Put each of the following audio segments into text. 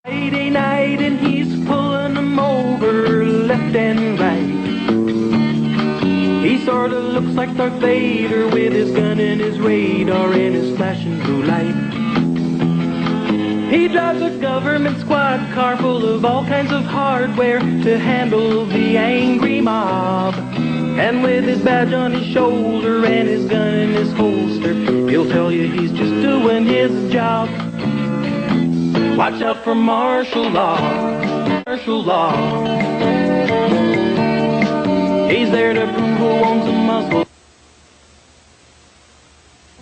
Friday night and he's pulling them over left and right. He sort of looks like Darth Vader with his gun and his radar and his flashing blue light. He drives a government squad car full of all kinds of hardware to handle the angry mob. And with his badge on his shoulder and his gun in his holster, he'll tell you he's just doing his job. Watch out for martial law, martial law. He's there to prove who owns the muscle.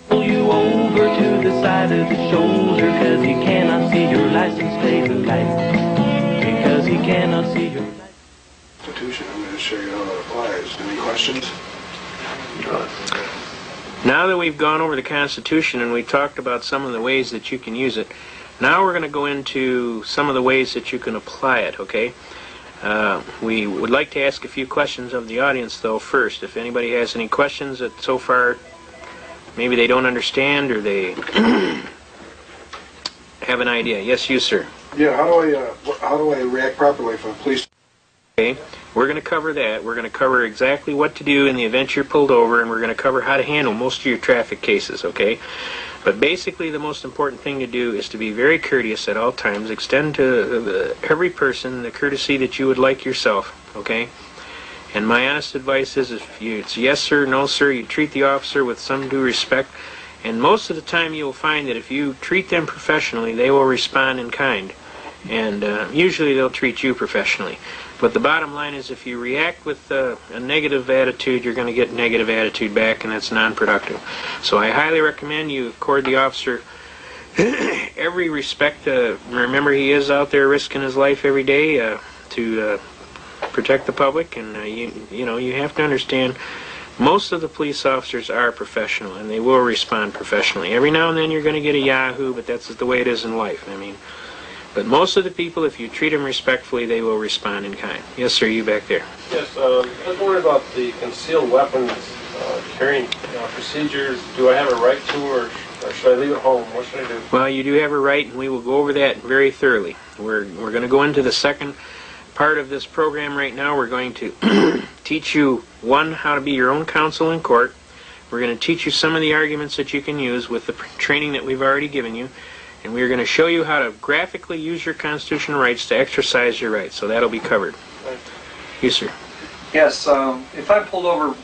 Pull you over to the side of the shoulder, cause he cannot see your license plate of light. Because he cannot see your license. Constitution, I'm going to show you how it applies. Any questions? Now that we've gone over the Constitution and we talked about some of the ways that you can use it, now we're going to go into some of the ways that you can apply it, okay? We would like to ask a few questions of the audience, though, first. If anybody has any questions that so far maybe they don't understand or they have an idea. Yes, you, sir. Yeah, how do I react properly if a police... Okay, we're going to cover that. We're going to cover exactly what to do in the event you're pulled over, and we're going to cover how to handle most of your traffic cases, okay? But basically the most important thing to do is to be very courteous at all times. Extend to every person the courtesy that you would like yourself, okay? And my honest advice is if it's yes sir, no sir, you treat the officer with some due respect. And most of the time you'll find that if you treat them professionally, they will respond in kind. And usually they'll treat you professionally. But the bottom line is if you react with a negative attitude, you're going to get negative attitude back, and that's non-productive. So I highly recommend you accord the officer every respect. Remember, he is out there risking his life every day to protect the public, and you know, you have to understand most of the police officers are professional, and they will respond professionally. Every now and then you're going to get a yahoo, but that's the way it is in life. I mean, but most of the people, if you treat them respectfully, they will respond in kind. Yes, sir, you back there. Yes, I was wondering about the concealed weapons carrying procedures. Do I have a right to, or should I leave it home? What should I do? Well, you do have a right, and we will go over that very thoroughly. We're going to go into the second part of this program right now. We're going to teach you, one, how to be your own counsel in court. We're going to teach you some of the arguments that you can use with the training that we've already given you. And we're going to show you how to graphically use your constitutional rights to exercise your rights. So that'll be covered. Right. Yes, sir. Yes, if I'm pulled over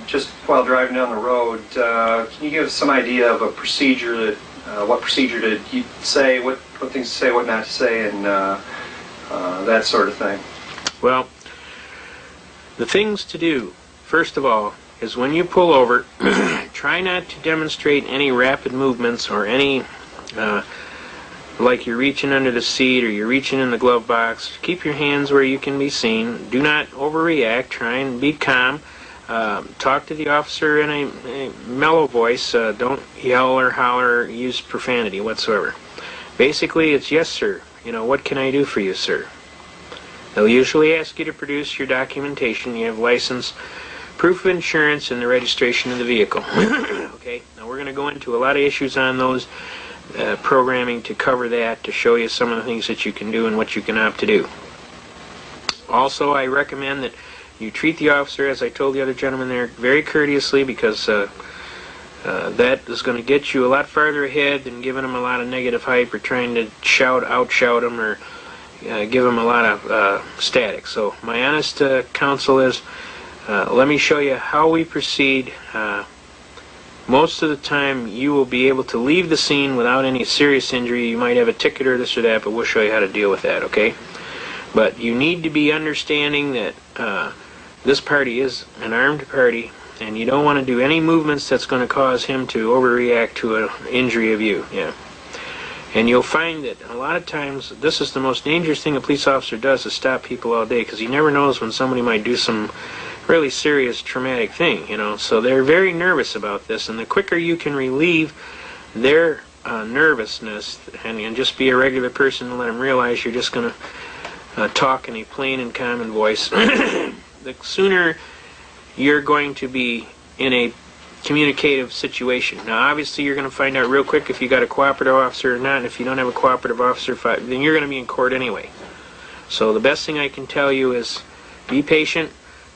just while driving down the road, can you give us some idea of a procedure that, what procedure to say, what things to say, what not to say, and that sort of thing? Well, the things to do, first of all, is when you pull over, try not to demonstrate any rapid movements or any like you're reaching under the seat or you're reaching in the glove box. Keep your hands where you can be seen. Do not overreact. Try and be calm. Talk to the officer in a mellow voice. Don't yell or holler or use profanity whatsoever. Basically, it's yes, sir. You know, what can I do for you, sir? They'll usually ask you to produce your documentation. You have license, proof of insurance, and the registration of the vehicle. Okay, now we're going to go into a lot of issues on those programming to cover that, to show you some of the things that you can do and what you can opt to do. Also, I recommend that you treat the officer, as I told the other gentleman there, very courteously, because that is going to get you a lot farther ahead than giving them a lot of negative hype or trying to outshout them or give them a lot of static. So my honest counsel is, let me show you how we proceed. Most of the time you will be able to leave the scene without any serious injury. You might have a ticket or this or that, but we'll show you how to deal with that, okay? But you need to be understanding that this party is an armed party, and you don't want to do any movements that's going to cause him to overreact to an injury of you. Yeah. And you'll find that a lot of times this is the most dangerous thing a police officer does, is stop people all day, because he never knows when somebody might do some really serious traumatic thing, you know. So they're very nervous about this, and the quicker you can relieve their nervousness and just be a regular person and let them realize you're just going to talk in a plain and common voice, the sooner you're going to be in a communicative situation. Now, obviously, you're going to find out real quick if you got a cooperative officer or not, and if you don't have a cooperative officer, then you're going to be in court anyway. So the best thing I can tell you is be patient.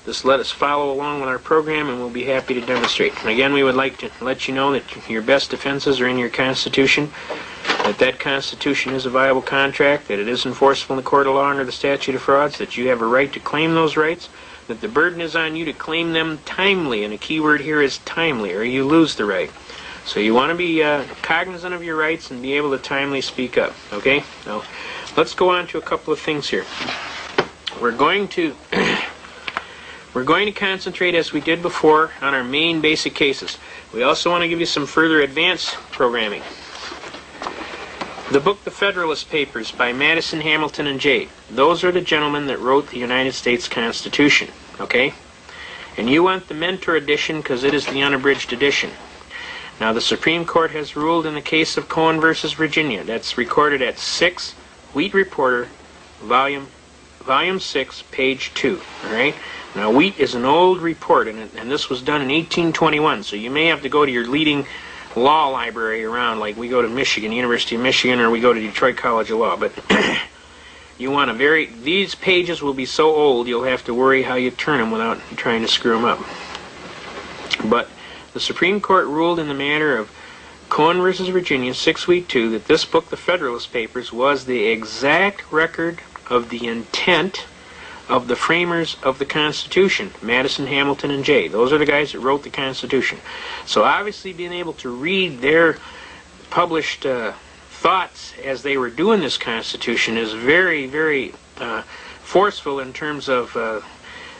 Just let us follow along with our program, and we'll be happy to demonstrate. And again, we would like to let you know that your best defenses are in your Constitution, that Constitution is a viable contract, that it is enforceable in the court of law under the statute of frauds, that you have a right to claim those rights, that the burden is on you to claim them timely, and a key word here is timely, or you lose the right. So you want to be cognizant of your rights and be able to timely speak up, okay? Now, let's go on to a couple of things here. We're going to concentrate, as we did before, on our main basic cases. We also want to give you some further advanced programming. The book The Federalist Papers by Madison, Hamilton, and Jay. Those are the gentlemen that wrote the United States Constitution, okay? And you want the Mentor edition because it is the unabridged edition. Now, the Supreme Court has ruled in the case of Cohen versus Virginia. That's recorded at 6 Wheat Reporter, volume 6, page 2, all right? Now, Wheat is an old report, and this was done in 1821, so you may have to go to your leading law library around, like we go to Michigan, University of Michigan, or we go to Detroit College of Law. But you want to these pages will be so old you'll have to worry how you turn them without trying to screw them up. But the Supreme Court ruled in the matter of Cohen versus Virginia, 6 Wheat 2, that this book, The Federalist Papers, was the exact record of the intent of the framers of the Constitution, Madison, Hamilton, and Jay. Those are the guys that wrote the Constitution. So obviously being able to read their published thoughts as they were doing this Constitution is very, very forceful in terms of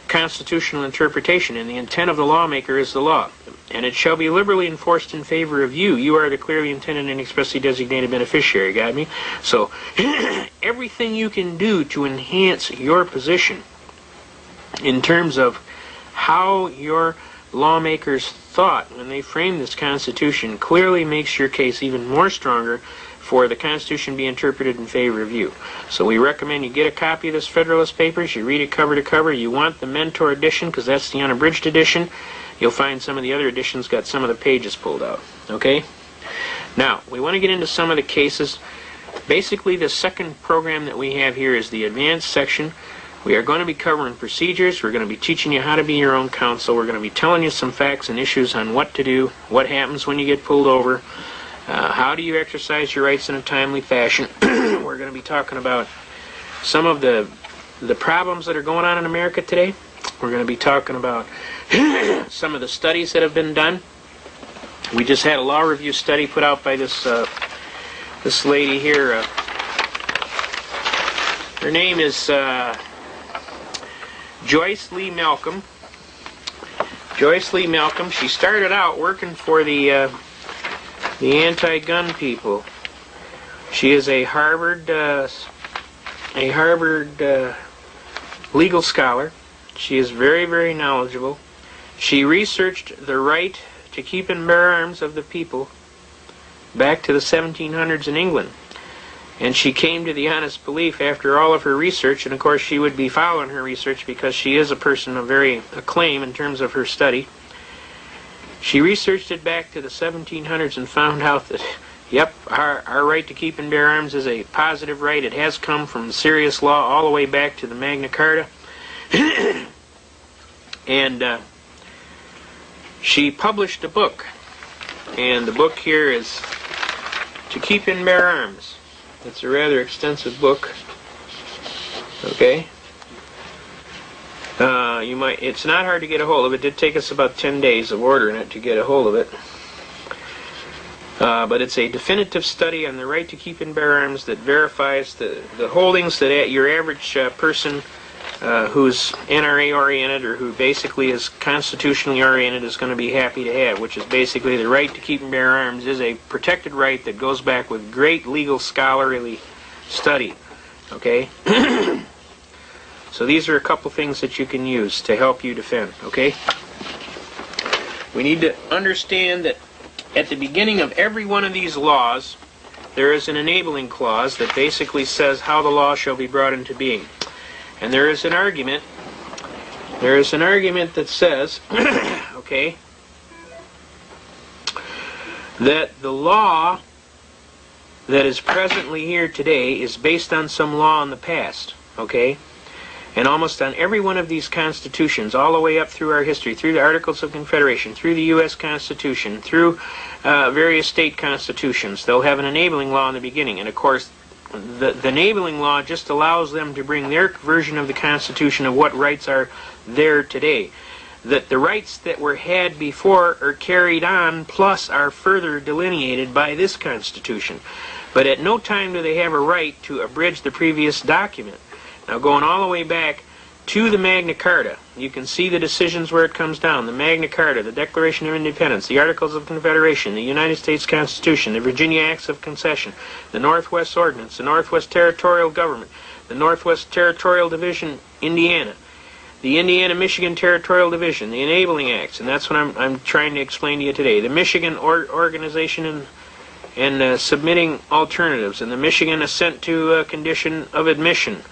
constitutional interpretation, and the intent of the lawmaker is the law. And it shall be liberally enforced in favor of you. You are the clearly intended and expressly designated beneficiary, got me? So, everything you can do to enhance your position in terms of how your lawmakers thought when they framed this Constitution clearly makes your case even more stronger for the Constitution to be interpreted in favor of you. So we recommend you get a copy of this Federalist Papers, you read it cover to cover. You want the Mentor edition because that's the unabridged edition. You'll find some of the other editions got some of the pages pulled out. Okay? Now, we want to get into some of the cases. Basically, the second program that we have here is the advanced section. We are going to be covering procedures. We're going to be teaching you how to be your own counsel. We're going to be telling you some facts and issues on what to do, what happens when you get pulled over, how do you exercise your rights in a timely fashion. We're going to be talking about some of the problems that are going on in America today. We're going to be talking about some of the studies that have been done. We just had a law review study put out by this lady here. Her name is Joyce Lee Malcolm. Joyce Lee Malcolm. She started out working for the anti-gun people. She is a Harvard legal scholar. She is very, very knowledgeable. She researched the right to keep and bear arms of the people back to the 1700s in England. And she came to the honest belief after all of her research, and of course she would be following her research because she is a person of very acclaim in terms of her study. She researched it back to the 1700s and found out that, yep, our right to keep and bear arms is a positive right. It has come from serious law all the way back to the Magna Carta. And she published a book. And the book here is To Keep and Bear Arms. It's a rather extensive book. Okay? It's not hard to get a hold of. It did take us about 10 days of ordering it to get a hold of it. But it's a definitive study on the right to keep and bear arms that verifies the holdings that your average person who's NRA oriented or who basically is constitutionally oriented is going to be happy to have, which is basically the right to keep and bear arms is a protected right that goes back with great legal scholarly study. Okay? So these are a couple things that you can use to help you defend. Okay? We need to understand that at the beginning of every one of these laws, there is an enabling clause that basically says how the law shall be brought into being. And there is an argument that says, okay, that the law that is presently here today is based on some law in the past, okay? And almost on every one of these constitutions, all the way up through our history, through the Articles of Confederation, through the U.S. Constitution, through various state constitutions, they'll have an enabling law in the beginning. And of course, the enabling law just allows them to bring their version of the Constitution of what rights are there today. That the rights that were had before are carried on, plus are further delineated by this Constitution. But at no time do they have a right to abridge the previous document. Now, going all the way back to the Magna Carta, you can see the decisions where it comes down. The Magna Carta, the Declaration of Independence, the Articles of Confederation, the United States Constitution, the Virginia Acts of Concession, the Northwest Ordinance, the Northwest Territorial Government, the Northwest Territorial Division, Indiana, the Indiana-Michigan Territorial Division, the Enabling Acts, and that's what I'm trying to explain to you today. The Michigan Organization and Submitting Alternatives, and the Michigan Assent to Condition of Admission.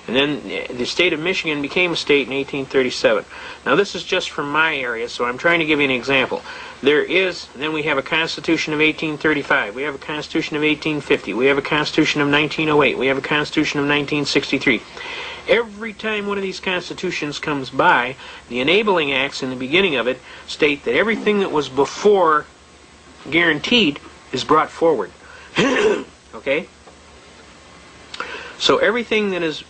And then the state of Michigan became a state in 1837. Now this is just from my area, so I'm trying to give you an example. Then we have a Constitution of 1835. We have a Constitution of 1850. We have a Constitution of 1908. We have a Constitution of 1963. Every time one of these constitutions comes by, the enabling acts in the beginning of it state that everything that was before guaranteed is brought forward. Okay? So everything that is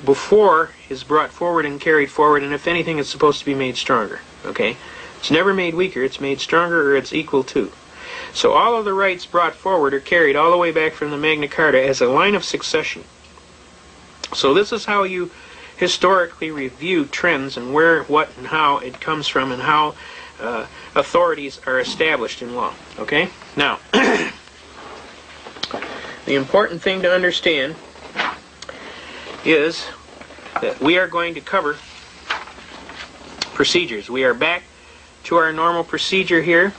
before is brought forward and carried forward, and if anything, it's supposed to be made stronger. Okay? It's never made weaker, it's made stronger, or it's equal to. So all of the rights brought forward are carried all the way back from the Magna Carta as a line of succession. So this is how you historically review trends and where, what, and how it comes from, and how authorities are established in law. Okay? Now, the important thing to understand is that we are going to cover procedures. We are back to our normal procedure here.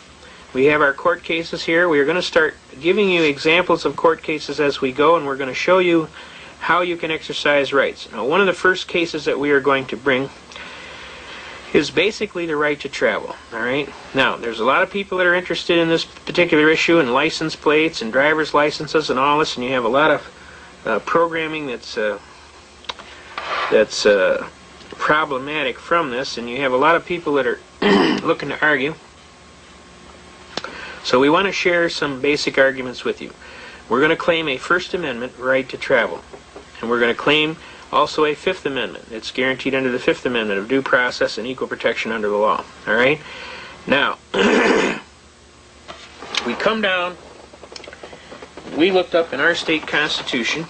We have our court cases here. We are going to start giving you examples of court cases as we go, and we're going to show you how you can exercise rights. Now, one of the first cases that we are going to bring is basically the right to travel. All right. Now, there's a lot of people that are interested in this particular issue, and license plates and driver's licenses and all this, and you have a lot of programming that's problematic from this, and you have a lot of people that are looking to argue. So we want to share some basic arguments with you. We're going to claim a First Amendment right to travel, and we're going to claim also a Fifth Amendment. It's guaranteed under the Fifth Amendment of due process and equal protection under the law. All right? Now, we come down, we looked up in our state constitution,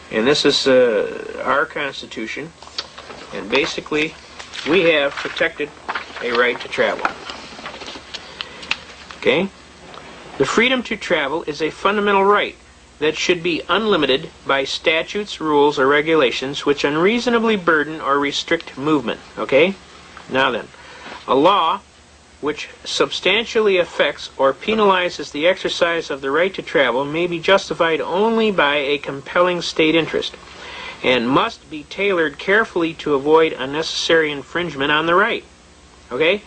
and this is our constitution, and basically we have protected a right to travel. Okay? The freedom to travel is a fundamental right that should be unlimited by statutes, rules, or regulations which unreasonably burden or restrict movement. Okay? Now then, a law which substantially affects or penalizes the exercise of the right to travel may be justified only by a compelling state interest and must be tailored carefully to avoid unnecessary infringement on the right. Okay?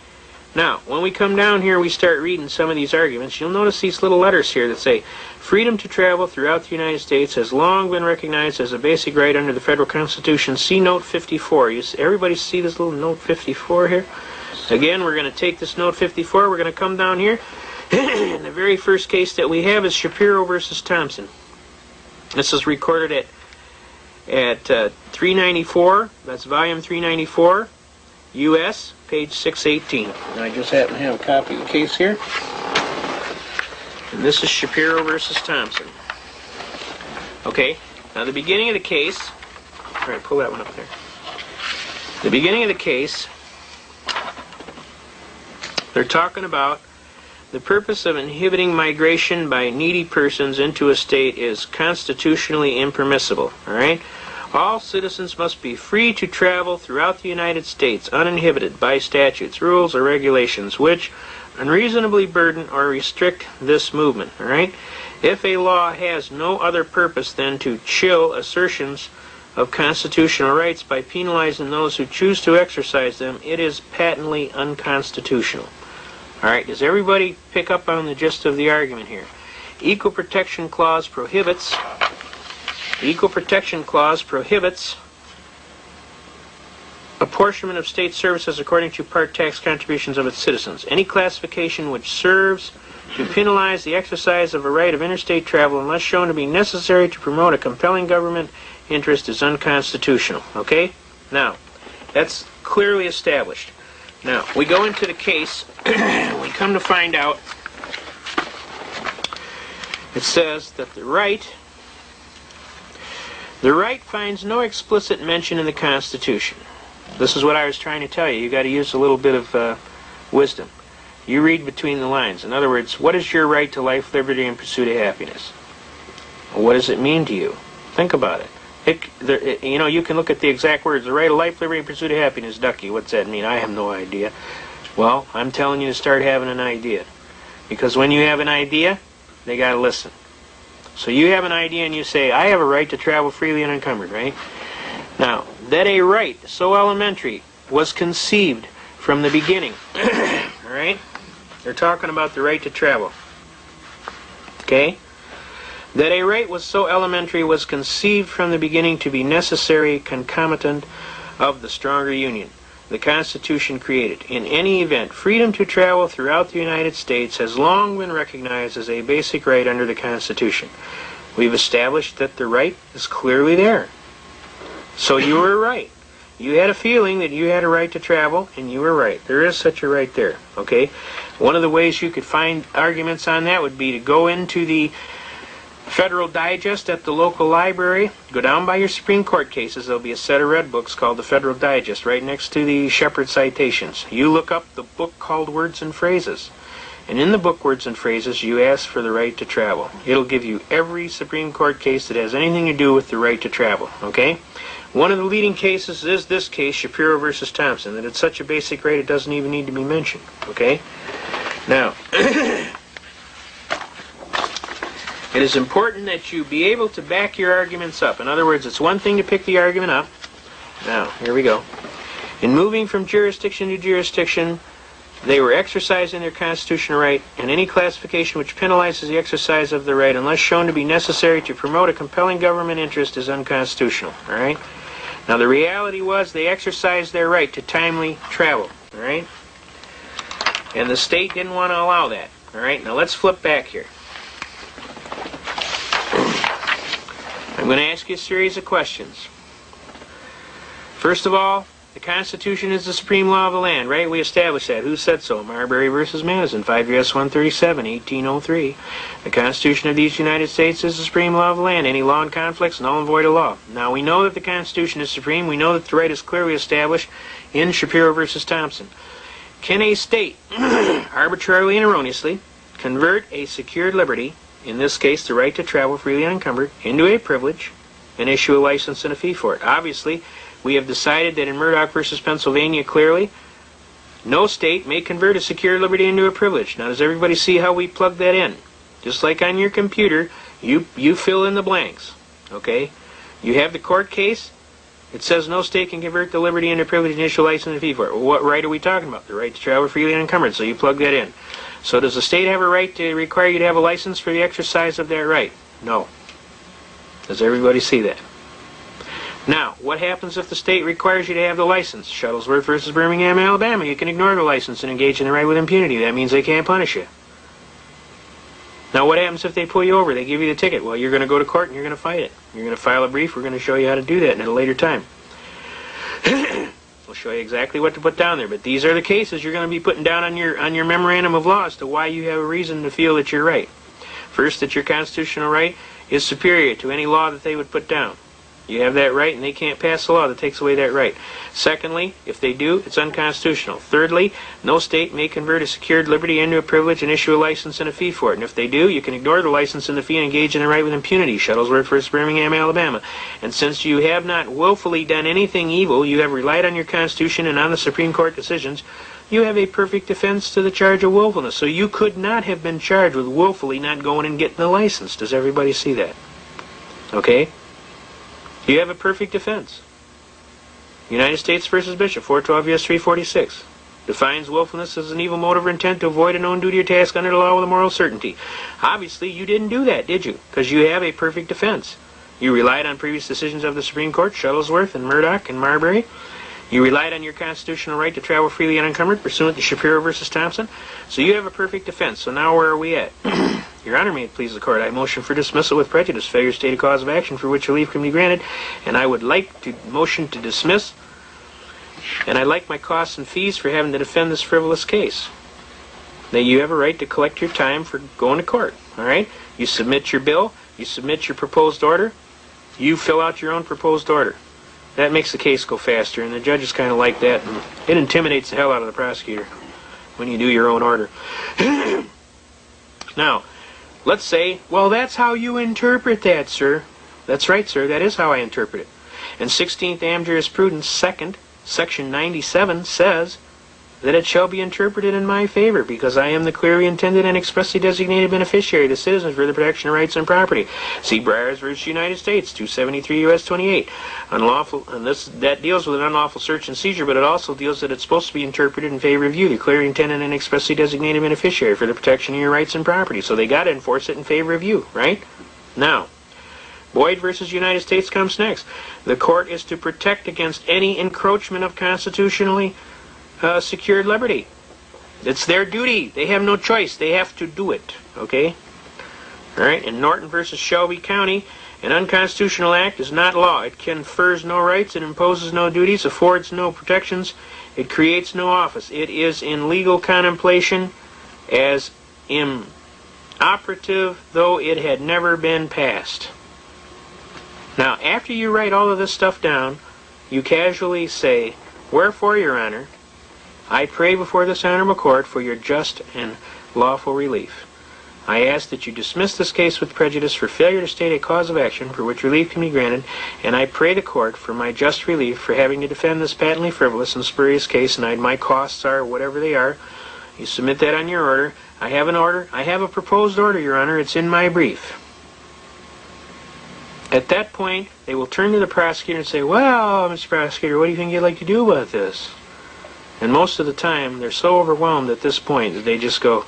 Now, when we come down here, we start reading some of these arguments. You'll notice these little letters here that say, freedom to travel throughout the United States has long been recognized as a basic right under the federal Constitution. See Note 54. Everybody see this little Note 54 here? Again, we're going to take this Note 54. We're going to come down here. And the very first case that we have is Shapiro versus Thompson. This is recorded at 394. That's volume 394. U.S., page 618. And I just happen to have a copy of the case here. And this is Shapiro versus Thompson. Okay, now the beginning of the case, all right, pull that one up there. The beginning of the case, they're talking about the purpose of inhibiting migration by needy persons into a state is constitutionally impermissible, all right? All citizens must be free to travel throughout the United States uninhibited by statutes, rules, or regulations which unreasonably burden or restrict this movement. All right? If a law has no other purpose than to chill assertions of constitutional rights by penalizing those who choose to exercise them, it is patently unconstitutional. All right, does everybody pick up on the gist of the argument here? Equal Protection Clause prohibits apportionment of state services according to part tax contributions of its citizens. Any classification which serves to penalize the exercise of a right of interstate travel unless shown to be necessary to promote a compelling government interest is unconstitutional. Okay? Now, that's clearly established. Now, we go into the case, we come to find out, it says that the right finds no explicit mention in the Constitution. This is what I was trying to tell you. You got to use a little bit of wisdom. You read between the lines. In other words, what is your right to life, liberty, and pursuit of happiness? What does it mean to you? Think about it. You know, you can look at the exact words. The right to life, liberty, and pursuit of happiness. Ducky, what's that mean? I have no idea. Well, I'm telling you to start having an idea. Because when you have an idea, they got to listen. So you have an idea and you say, I have a right to travel freely and unencumbered, right? Now, that a right so elementary was conceived from the beginning. All right? They're talking about the right to travel. Okay? That a right was so elementary was conceived from the beginning to be necessary concomitant of the stronger union the Constitution created. In any event, freedom to travel throughout the United States has long been recognized as a basic right under the Constitution. We've established that the right is clearly there. So you were right. You had a feeling that you had a right to travel, and you were right. There is such a right there, okay? One of the ways you could find arguments on that would be to go into the Federal Digest at the local library. Go down by your Supreme Court cases. There'll be a set of red books called the Federal Digest right next to the Shepard citations. You look up the book called Words and Phrases. And in the book Words and Phrases, you ask for the right to travel. It'll give you every Supreme Court case that has anything to do with the right to travel, okay? One of the leading cases is this case, Shapiro versus Thompson, that it's such a basic right it doesn't even need to be mentioned, okay? Now, it is important that you be able to back your arguments up. In other words, it's one thing to pick the argument up. Now, here we go. In moving from jurisdiction to jurisdiction, they were exercising their constitutional right, and any classification which penalizes the exercise of the right, unless shown to be necessary to promote a compelling government interest, is unconstitutional. All right? Now, the reality was they exercised their right to timely travel. All right? And the state didn't want to allow that. All right? Now, let's flip back here. I'm going to ask you a series of questions. First of all, the Constitution is the supreme law of the land, right? We established that. Who said so? Marbury versus Madison, 5 U.S. 137, 1803. The Constitution of these United States is the supreme law of the land. Any law in conflicts, null and void of law. Now, we know that the Constitution is supreme. We know that the right is clearly established in Shapiro versus Thompson. Can a state, arbitrarily and erroneously, convert a secured liberty, in this case the right to travel freely and unencumbered, into a privilege and issue a license and a fee for it? Obviously, we have decided that in Murdoch versus Pennsylvania, clearly, no state may convert a secured liberty into a privilege. Now, does everybody see how we plug that in? Just like on your computer, you fill in the blanks, okay? You have the court case. It says no state can convert the liberty into a privilege and issue a license and a fee for it. Well, what right are we talking about? The right to travel freely and unencumbered, so you plug that in. So does the state have a right to require you to have a license for the exercise of that right? No. Does everybody see that? Now, what happens if the state requires you to have the license? Shuttlesworth versus Birmingham, Alabama. You can ignore the license and engage in the right with impunity. That means they can't punish you. Now, what happens if they pull you over? They give you the ticket. Well, you're going to go to court and you're going to fight it. You're going to file a brief. We're going to show you how to do that at a later time. We'll show you exactly what to put down there. But these are the cases you're going to be putting down on your memorandum of law as to why you have a reason to feel that you're right. First, that your constitutional right is superior to any law that they would put down. You have that right, and they can't pass a law that takes away that right. Secondly, if they do, it's unconstitutional. Thirdly, no state may convert a secured liberty into a privilege and issue a license and a fee for it. And if they do, you can ignore the license and the fee and engage in the right with impunity. Shuttlesworth versus Birmingham, Alabama. And since you have not willfully done anything evil, you have relied on your Constitution and on the Supreme Court decisions, you have a perfect defense to the charge of willfulness. So you could not have been charged with willfully not going and getting the license. Does everybody see that? Okay? You have a perfect defense. United States versus Bishop, 412 U.S. 346. Defines willfulness as an evil motive or intent to avoid a known duty or task under the law with a moral certainty. Obviously, you didn't do that, did you? Because you have a perfect defense. You relied on previous decisions of the Supreme Court, Shuttlesworth and Murdoch and Marbury. You relied on your constitutional right to travel freely and unencumbered, pursuant to Shapiro versus Thompson. So you have a perfect defense. So now where are we at? Your Honor, may it please the Court, I motion for dismissal with prejudice, failure to state a cause of action for which relief can be granted, and I would like to motion to dismiss, and I'd like my costs and fees for having to defend this frivolous case. Now, you have a right to collect your time for going to court, all right? You submit your bill, you submit your proposed order, you fill out your own proposed order. That makes the case go faster, and the judges kind of like that, and it intimidates the hell out of the prosecutor when you do your own order. Now, let's say, well, that's how you interpret that, sir. That's right, sir, that is how I interpret it. And 16th Am Jurisprudence, second, Section 97 says that it shall be interpreted in my favor because I am the clearly intended and expressly designated beneficiary of the citizens for the protection of rights and property. See Briars versus United States, 273 U.S. 28. Unlawful, and that deals with an unlawful search and seizure, but it also deals that it's supposed to be interpreted in favor of you, the clearly intended and expressly designated beneficiary for the protection of your rights and property. So they got to enforce it in favor of you, right? Now, Boyd versus United States comes next. The court is to protect against any encroachment of constitutionally secured liberty. It's their duty. They have no choice. They have to do it. Okay? All right? In Norton versus Shelby County, an unconstitutional act is not law. It confers no rights. It imposes no duties. Affords no protections. It creates no office. It is in legal contemplation as inoperative though it had never been passed. Now, after you write all of this stuff down, you casually say, wherefore, Your Honor, I pray before this honorable court for your just and lawful relief. I ask that you dismiss this case with prejudice for failure to state a cause of action for which relief can be granted, and I pray the court for my just relief for having to defend this patently frivolous and spurious case, and my costs are whatever they are. You submit that on your order. I have an order. I have a proposed order, Your Honor. It's in my brief. At that point, they will turn to the prosecutor and say, well, Mr. Prosecutor, what do you think you'd like to do about this? And most of the time, they're so overwhelmed at this point that they just go,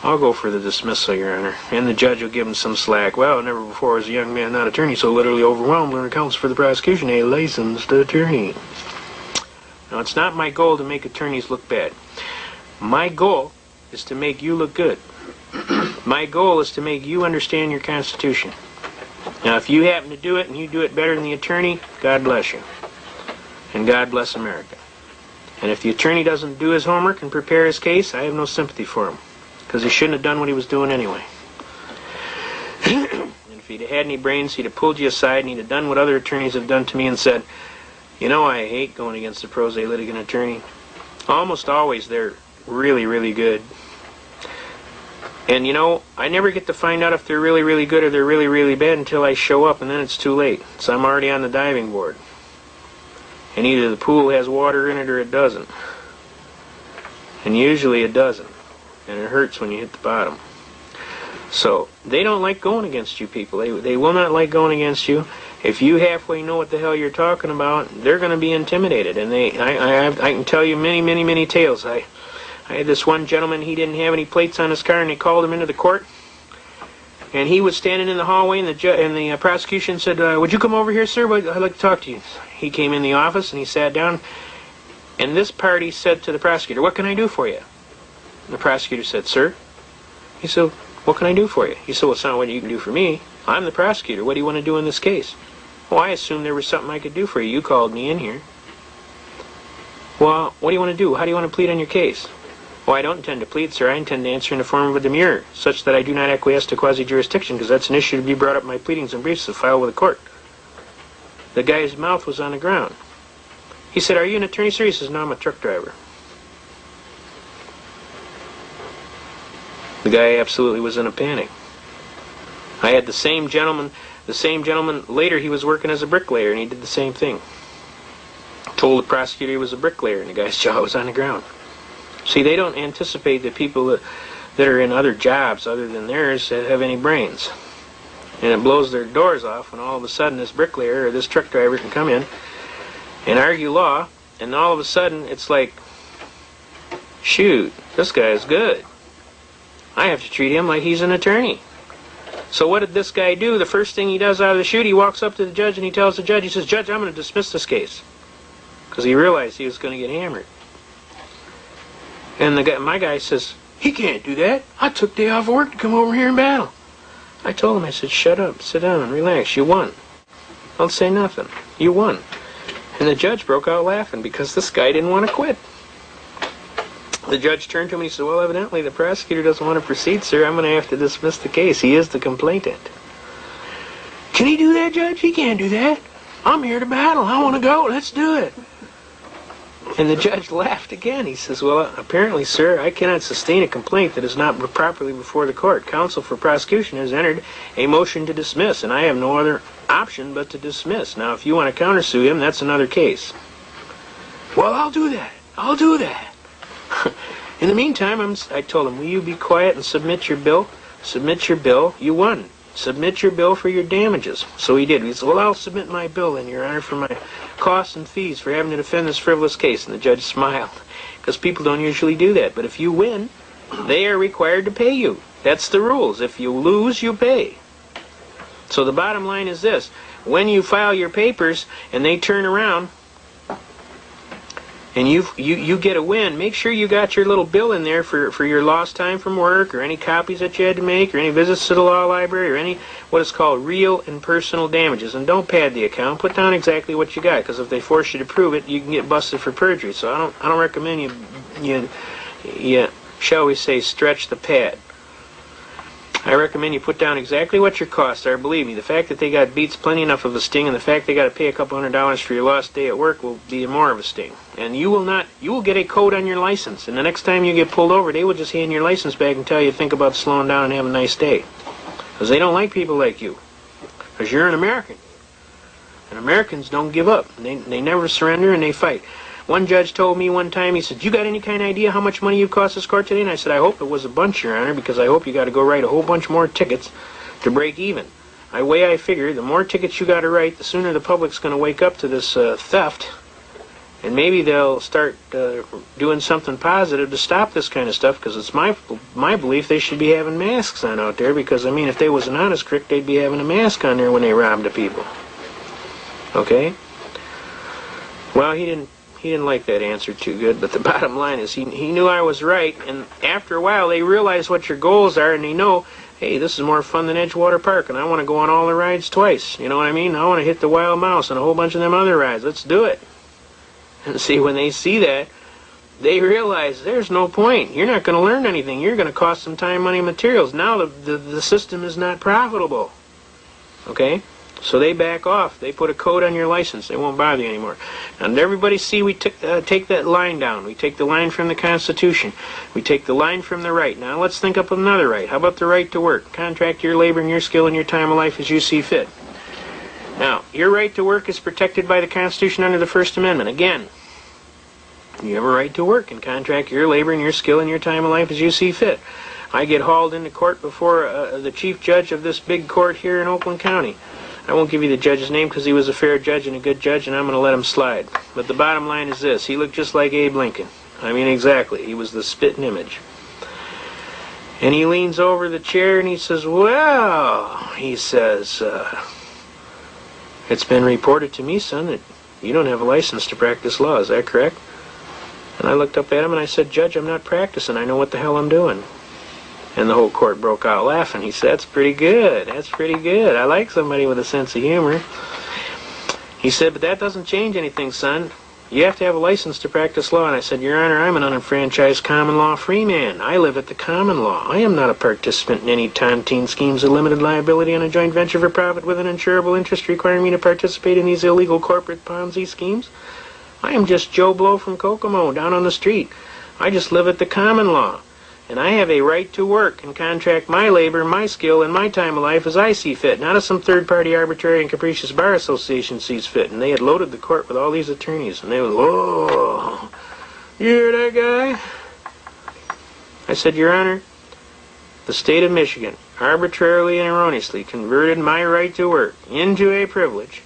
I'll go for the dismissal, Your Honor. And the judge will give them some slack. Well, never before was a young man, not attorney, so literally overwhelmed when it comes for the prosecution, a licensed attorney. Now, it's not my goal to make attorneys look bad. My goal is to make you look good. My goal is to make you understand your Constitution. Now, if you happen to do it and you do it better than the attorney, God bless you. And God bless America. And if the attorney doesn't do his homework and prepare his case, I have no sympathy for him. Because he shouldn't have done what he was doing anyway. And if he'd had any brains, he'd have pulled you aside and he'd have done what other attorneys have done to me and said, you know, I hate going against a pro se litigant attorney. Almost always they're really, really good. And you know, I never get to find out if they're really, really good or they're really, really bad until I show up, and then it's too late. So I'm already on the diving board. And either the pool has water in it or it doesn't. And usually it doesn't. And it hurts when you hit the bottom. So they don't like going against you people. They will not like going against you. If you halfway know what the hell you're talking about, they're going to be intimidated. And I can tell you many, many, many tales. I had this one gentleman, he didn't have any plates on his car, and they called him into the court. And he was standing in the hallway, and the prosecution said, would you come over here, sir? I'd like to talk to you. He came in the office, and he sat down. And this party said to the prosecutor, what can I do for you? And the prosecutor said, sir? He said, what can I do for you? He said, well, it's not what you can do for me. I'm the prosecutor. What do you want to do in this case? Well, I assumed there was something I could do for you. You called me in here. Well, what do you want to do? How do you want to plead on your case? Well, I don't intend to plead, sir. I intend to answer in the form of a demurrer, such that I do not acquiesce to quasi-jurisdiction, because that's an issue to be brought up in my pleadings and briefs to file with the court. The guy's mouth was on the ground. He said, are you an attorney, sir? He says, no, I'm a truck driver. The guy absolutely was in a panic. I had the same gentleman, later he was working as a bricklayer, and he did the same thing. Told the prosecutor he was a bricklayer, and the guy's jaw was on the ground. See, they don't anticipate that people that are in other jobs other than theirs have any brains. And it blows their doors off when all of a sudden this bricklayer or this truck driver can come in and argue law, and all of a sudden it's like, shoot, this guy is good. I have to treat him like he's an attorney. So what did this guy do? The first thing he does out of the chute, he walks up to the judge and he tells the judge, he says, Judge, I'm going to dismiss this case. Because he realized he was going to get hammered. And my guy says, he can't do that. I took day off work to come over here and battle. I told him, I said, shut up, sit down and relax. You won. Don't say nothing. You won. And the judge broke out laughing because this guy didn't want to quit. The judge turned to him and he said, well, evidently the prosecutor doesn't want to proceed, sir. I'm going to have to dismiss the case. He is the complainant. Can he do that, Judge? He can't do that. I'm here to battle. I want to go. Let's do it. And the judge laughed again. He says, well, apparently, sir, I cannot sustain a complaint that is not properly before the court. Counsel for prosecution has entered a motion to dismiss, and I have no other option but to dismiss. Now, if you want to countersue him, that's another case. Well, I'll do that. I'll do that. In the meantime, I told him, will you be quiet and submit your bill? Submit your bill. You won. Submit your bill for your damages. So he did. He said, well, I'll submit my bill then, Your Honor, for my costs and fees for having to defend this frivolous case. And the judge smiled, because people don't usually do that. But if you win, they are required to pay you. That's the rules. If you lose, you pay. So the bottom line is this. When you file your papers and they turn around and you get a win, make sure you got your little bill in there for your lost time from work, or any copies that you had to make, or any visits to the law library, or any what is called real and personal damages. And don't pad the account. Put down exactly what you got, because if they force you to prove it, you can get busted for perjury. So I don't recommend you shall we say, stretch the pad. I recommend you put down exactly what your costs are. Believe me, the fact that they got beats plenty enough of a sting, and the fact they got to pay a couple $100 for your lost day at work will be more of a sting. And you will get a code on your license, and the next time you get pulled over, they will just hand your license back and tell you to think about slowing down and have a nice day. Because they don't like people like you. Because you're an American. And Americans don't give up. They never surrender, and they fight. One judge told me one time, he said, you got any kind of idea how much money you cost this court today? And I said, I hope it was a bunch, Your Honor, because I hope you got to go write a whole bunch more tickets to break even. The way I figure, the more tickets you got to write, the sooner the public's going to wake up to this theft, and maybe they'll start doing something positive to stop this kind of stuff, because it's my belief they should be having masks on out there, because, I mean, if they was an honest crook, they'd be having a mask on there when they robbed the people. Okay? Well, he didn't like that answer too good, but the bottom line is he knew I was right, and after a while they realize what your goals are, and they know, hey, this is more fun than Edgewater Park, and I want to go on all the rides twice. You know what I mean? I want to hit the Wild Mouse and a whole bunch of them other rides. Let's do it. And see, when they see that, they realize there's no point. You're not going to learn anything. You're going to cost some time, money, materials. Now the system is not profitable. Okay? So they back off. They put a code on your license. They won't bother you anymore. And everybody see we take that line down. We take the line from the Constitution. We take the line from the right. Now let's think up another right. How about the right to work? Contract your labor and your skill and your time of life as you see fit. Now, your right to work is protected by the Constitution under the First Amendment. Again, you have a right to work and contract your labor and your skill and your time of life as you see fit. I get hauled into court before the chief judge of this big court here in Oakland County. I won't give you the judge's name because he was a fair judge and a good judge, and I'm going to let him slide. But the bottom line is this. He looked just like Abe Lincoln. I mean, exactly. He was the spitting image. And he leans over the chair and he says, well, he says, it's been reported to me, son, that you don't have a license to practice law. Is that correct? And I looked up at him and I said, Judge, I'm not practicing. I know what the hell I'm doing. And the whole court broke out laughing. He said, that's pretty good. That's pretty good. I like somebody with a sense of humor. He said, but that doesn't change anything, son. You have to have a license to practice law. And I said, Your Honor, I'm an unenfranchised common law free man. I live at the common law. I am not a participant in any tontine schemes of limited liability on a joint venture for profit with an insurable interest requiring me to participate in these illegal corporate Ponzi schemes. I am just Joe Blow from Kokomo down on the street. I just live at the common law. And I have a right to work and contract my labor, my skill, and my time of life as I see fit, not as some third-party arbitrary and capricious bar association sees fit. And they had loaded the court with all these attorneys, and they were, whoa, you hear that guy? I said, Your Honor, the state of Michigan arbitrarily and erroneously converted my right to work into a privilege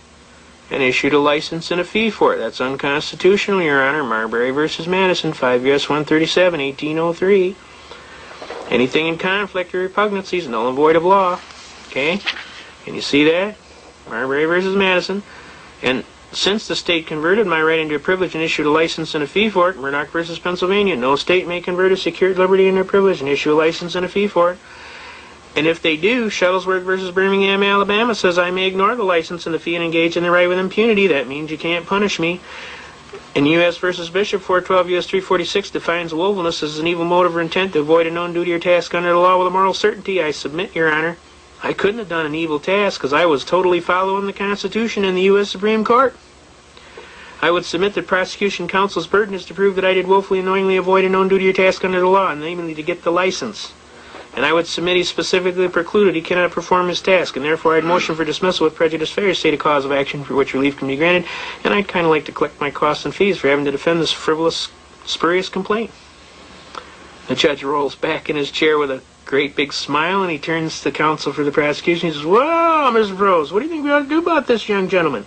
and issued a license and a fee for it. That's unconstitutional, Your Honor. Marbury versus Madison, 5 U.S. 137, 1803. Anything in conflict or repugnancy is null and void of law. Okay? Can you see that? Marbury versus Madison. And since the state converted my right into a privilege and issued a license and a fee for it, Murdoch versus Pennsylvania, no state may convert a secured liberty into a privilege and issue a license and a fee for it. And if they do, Shuttlesworth versus Birmingham, Alabama says I may ignore the license and the fee and engage in the right with impunity. That means you can't punish me. And U.S. versus Bishop, 412 U.S. 346 defines willfulness as an evil motive or intent to avoid a known duty or task under the law with a moral certainty. I submit, Your Honor, I couldn't have done an evil task because I was totally following the Constitution and the U.S. Supreme Court. I would submit that prosecution counsel's burden is to prove that I did willfully and knowingly avoid a known duty or task under the law, namely to get the license. And I would submit he specifically precluded he cannot perform his task, and therefore I'd motion for dismissal with prejudice failure to state a cause of action for which relief can be granted, and I'd kind of like to collect my costs and fees for having to defend this frivolous, spurious complaint. The judge rolls back in his chair with a great big smile, and he turns to counsel for the prosecution. He says, "Well, Mr. Prose, what do you think we ought to do about this young gentleman?"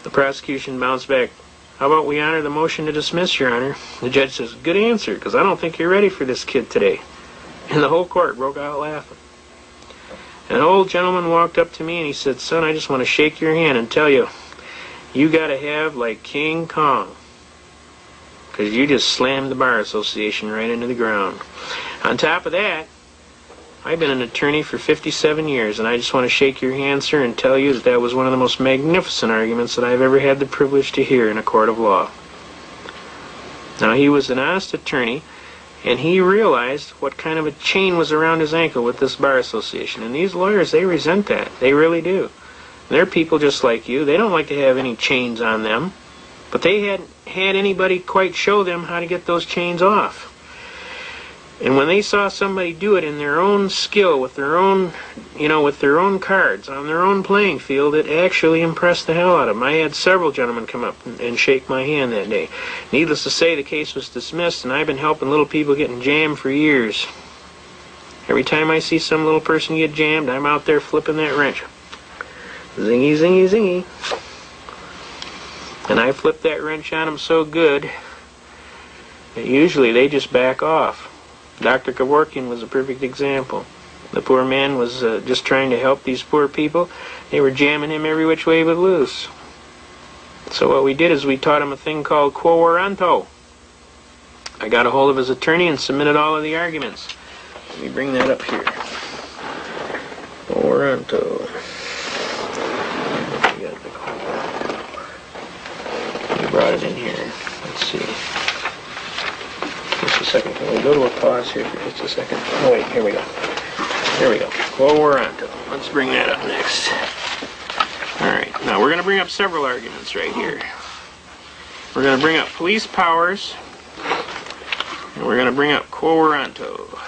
The prosecution bounced back. "How about we honor the motion to dismiss, Your Honor?" The judge says, "Good answer, because I don't think you're ready for this kid today." And the whole court broke out laughing. And an old gentleman walked up to me and he said, "Son, I just want to shake your hand and tell you, you got to have like King Kong, because you just slammed the Bar Association right into the ground. On top of that, I've been an attorney for 57 years, and I just want to shake your hand, sir, and tell you that that was one of the most magnificent arguments that I've ever had the privilege to hear in a court of law." Now, he was an honest attorney, and he realized what kind of a chain was around his ankle with this Bar Association. And these lawyers, they resent that. They really do. They're people just like you. They don't like to have any chains on them. But they hadn't had anybody quite show them how to get those chains off. And when they saw somebody do it in their own skill, with their own, with their own cards, on their own playing field, it actually impressed the hell out of them. I had several gentlemen come up and shake my hand that day. Needless to say, the case was dismissed, and I've been helping little people getting jammed for years. Every time I see some little person get jammed, I'm out there flipping that wrench. Zingy, zingy, zingy. And I flip that wrench on them so good that usually they just back off. Dr. Kevorkian was a perfect example. The poor man was just trying to help these poor people. They were jamming him every which way but loose. So what we did is we taught him a thing called quo warranto. I got a hold of his attorney and submitted all of the arguments. Let me bring that up here. Quo warranto. We brought it in here. Let's see. Just a second. Can we go to a pause here for just a second? Oh, wait. Here we go. Here we go. Quo warranto. Let's bring that up next. All right. Now, we're going to bring up several arguments right here. We're going to bring up police powers, and we're going to bring up quo warranto.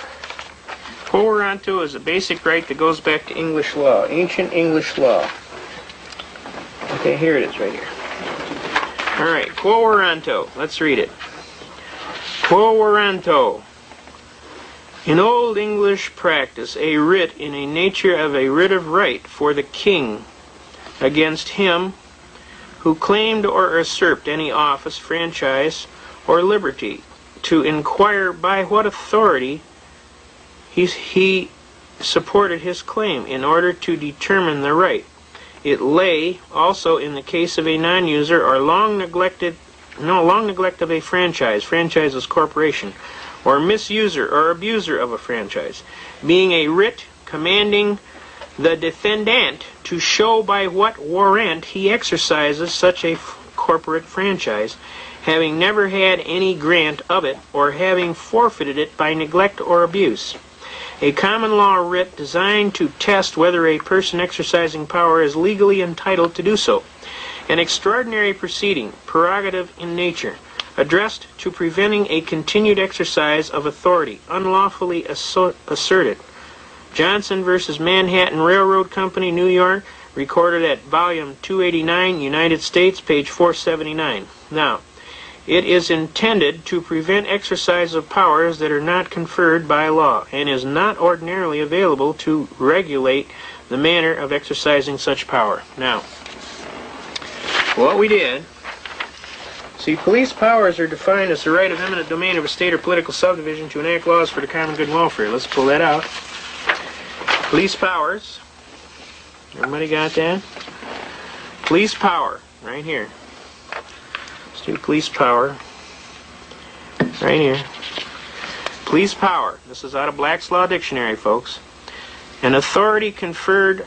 Quo warranto is a basic right that goes back to English law, ancient English law. Okay, here it is right here. All right, quo warranto. Let's read it. Quo warranto. In Old English practice, a writ in a nature of a writ of right for the king against him who claimed or usurped any office, franchise, or liberty, to inquire by what authority he supported his claim in order to determine the right. It lay also in the case of a non-user or long neglect of a franchise is corporation, or misuser or abuser of a franchise, being a writ commanding the defendant to show by what warrant he exercises such a corporate franchise, having never had any grant of it, or having forfeited it by neglect or abuse. A common law writ designed to test whether a person exercising power is legally entitled to do so. An extraordinary proceeding, prerogative in nature, addressed to preventing a continued exercise of authority, unlawfully asserted. Johnson versus Manhattan Railroad Company, New York, recorded at volume 289, United States, page 479. Now, it is intended to prevent exercise of powers that are not conferred by law, and is not ordinarily available to regulate the manner of exercising such power. Now, what we did. See, police powers are defined as the right of eminent domain of a state or political subdivision to enact laws for the common good and welfare. Let's pull that out. Police powers. Everybody got that? Police power, right here. Let's do police power. Right here. Police power. This is out of Black's Law Dictionary, folks. An authority conferred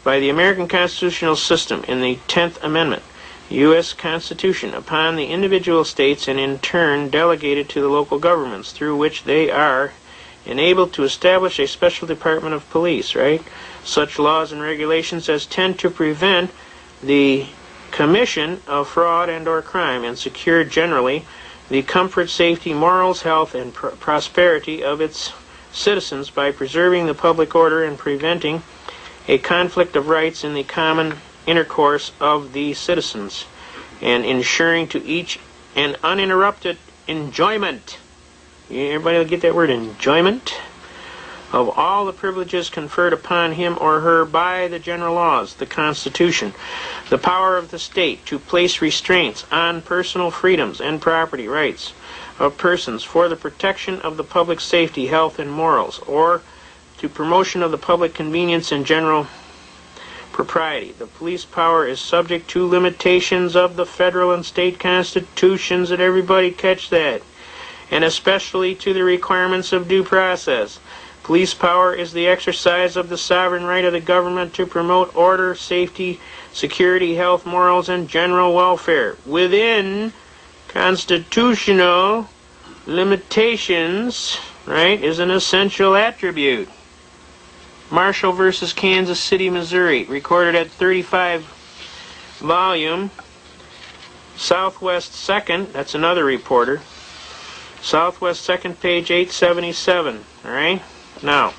by the American constitutional system in the 10th Amendment, U.S. Constitution, upon the individual states and in turn delegated to the local governments through which they are enabled to establish a special department of police, right? Such laws and regulations as tend to prevent the commission of fraud and or crime and secure generally the comfort, safety, morals, health, and prosperity of its citizens by preserving the public order and preventing a conflict of rights in the common intercourse of the citizens, and ensuring to each an uninterrupted enjoyment. Everybody will get that word, enjoyment? Of all the privileges conferred upon him or her by the general laws, the Constitution, the power of the state to place restraints on personal freedoms and property rights of persons for the protection of the public safety, health, and morals, or to promotion of the public convenience and general propriety. The police power is subject to limitations of the federal and state constitutions, and everybody catch that, and especially to the requirements of due process. Police power is the exercise of the sovereign right of the government to promote order, safety, security, health, morals, and general welfare within constitutional limitations, right, is an essential attribute. Marshall versus Kansas City, Missouri, recorded at 35 volume, Southwest 2nd, that's another reporter, Southwest 2nd, page 877, all right? Now,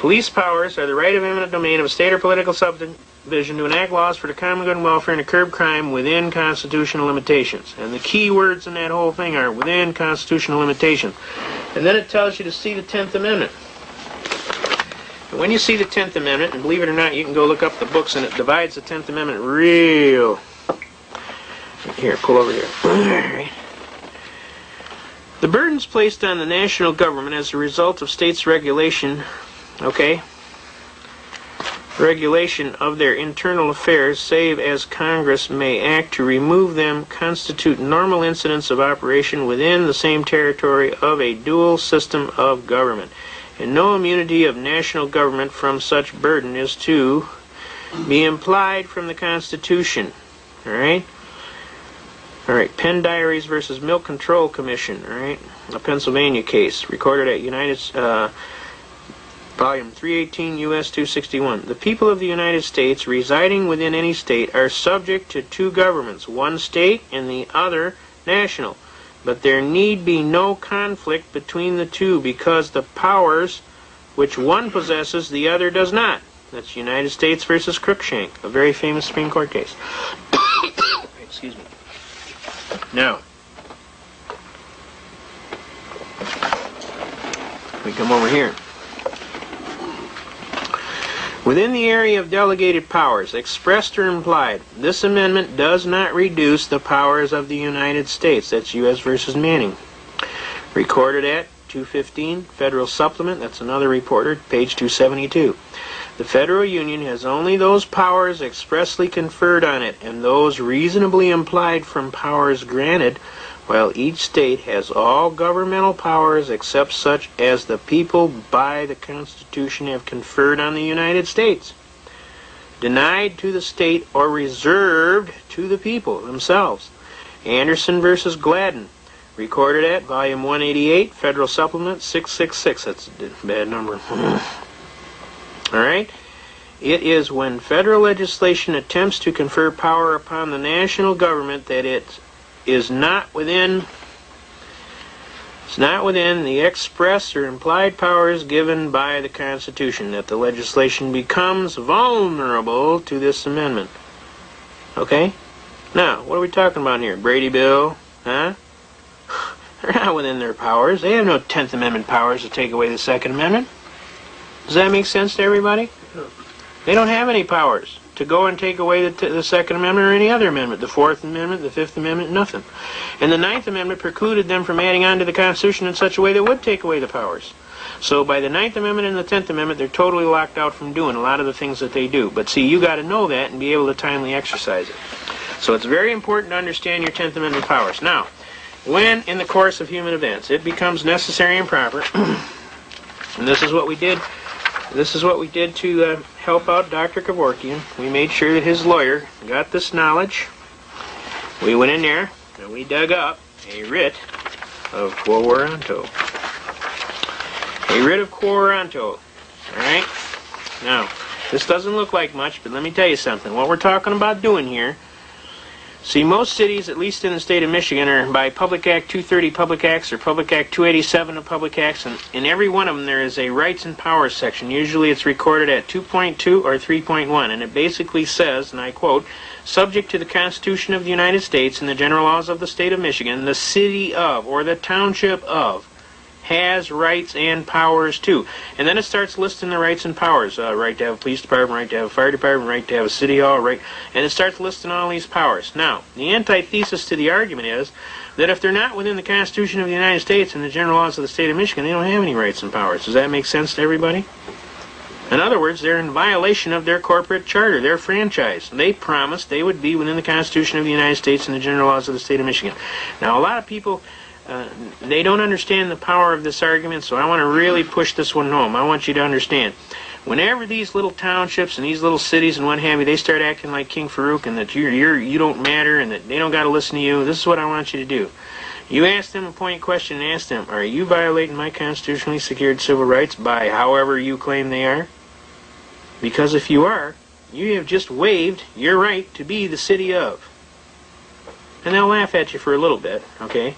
police powers are the right of eminent domain of a state or political subdivision to enact laws for the common good and welfare and to curb crime within constitutional limitations. And the key words in that whole thing are within constitutional limitations. And then it tells you to see the 10th Amendment. And when you see the 10th Amendment, and believe it or not, you can go look up the books, and it divides the 10th Amendment real. Here, pull over here. All right. The burdens placed on the national government as a result of states' regulation, regulation of their internal affairs, save as Congress may act to remove them, constitute normal incidents of operation within the same territory of a dual system of government. And no immunity of national government from such burden is to be implied from the Constitution. All right? All right, Penn Diaries versus Milk Control Commission, all right, a Pennsylvania case, recorded at volume 318, U.S. 261. The people of the United States residing within any state are subject to two governments, one state and the other national. But there need be no conflict between the two because the powers which one possesses, the other does not. That's United States versus Cruikshank, a very famous Supreme Court case. Excuse me. Now, we come over here. Within the area of delegated powers, expressed or implied, this amendment does not reduce the powers of the United States. That's U.S. versus Manning. Recorded at 215, Federal Supplement, that's another reporter, page 272. The Federal Union has only those powers expressly conferred on it, and those reasonably implied from powers granted, while each state has all governmental powers except such as the people by the Constitution have conferred on the United States, denied to the state or reserved to the people themselves. Anderson versus Gladden, recorded at volume 188, Federal Supplement 666. That's a bad number. All right? It is when federal legislation attempts to confer power upon the national government that it is not within the express or implied powers given by the Constitution that the legislation becomes vulnerable to this amendment. Okay? Now, what are we talking about here? Brady Bill? Huh? They're not within their powers. They have no 10th Amendment powers to take away the Second Amendment. Does that make sense to everybody? They don't have any powers to go and take away the Second Amendment or any other amendment. The Fourth Amendment, the Fifth Amendment, nothing. And the Ninth Amendment precluded them from adding on to the Constitution in such a way that would take away the powers. So by the Ninth Amendment and the Tenth Amendment, they're totally locked out from doing a lot of the things that they do. But see, you got to know that and be able to timely exercise it. So it's very important to understand your Tenth Amendment powers. Now, when in the course of human events it becomes necessary and proper, and this is what we did. This is what we did to help out Dr. Kevorkian. We made sure that his lawyer got this knowledge. We went in there and we dug up a writ of quo warranto. A writ of quo warranto. Alright? Now, this doesn't look like much, but let me tell you something. What we're talking about doing here, see, most cities, at least in the state of Michigan, are by Public Act 230 Public Acts or Public Act 287 of Public Acts, and in every one of them there is a Rights and Powers section. Usually it's recorded at 2.2 or 3.1, and it basically says, and I quote, "Subject to the Constitution of the United States and the general laws of the state of Michigan, the city of, or the township of, has rights and powers too." And then it starts listing the rights and powers. Right to have a police department, right to have a fire department, right to have a city hall, right, and it starts listing all these powers. Now, the antithesis to the argument is that if they're not within the Constitution of the United States and the general laws of the state of Michigan, they don't have any rights and powers. Does that make sense to everybody? In other words, they're in violation of their corporate charter, their franchise. They promised they would be within the Constitution of the United States and the general laws of the state of Michigan. Now, a lot of people, they don't understand the power of this argument, so I want to really push this one home. I want you to understand. Whenever these little townships and these little cities and what have you, they start acting like King Farouk and that you don't matter and that they don't got to listen to you, this is what I want you to do. You ask them a pointed question and ask them, are you violating my constitutionally secured civil rights by however you claim they are? Because if you are, you have just waived your right to be the city of. And they'll laugh at you for a little bit, okay?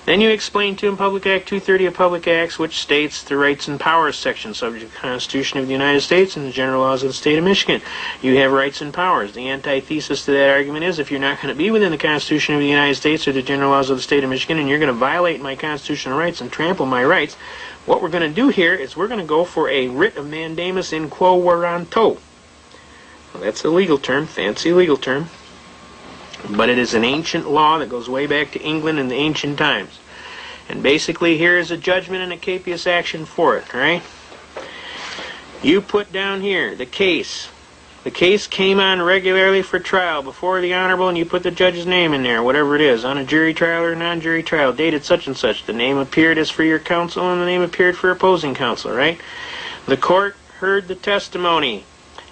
Then you explain to them Public Act 230 of Public Acts, which states the Rights and Powers section, subject to the Constitution of the United States and the general laws of the state of Michigan. You have rights and powers. The antithesis to that argument is if you're not going to be within the Constitution of the United States or the general laws of the state of Michigan and you're going to violate my constitutional rights and trample my rights, what we're going to do here is we're going to go for a writ of mandamus in quo warranto. Well, that's a legal term, fancy legal term. But it is an ancient law that goes way back to England in the ancient times. And basically here is a judgment and a capious action for it, alright? You put down here the case. The case came on regularly for trial before the Honorable, and you put the judge's name in there, whatever it is, on a jury trial or non-jury trial, dated such and such. The name appeared as for your counsel and the name appeared for opposing counsel, right? The court heard the testimony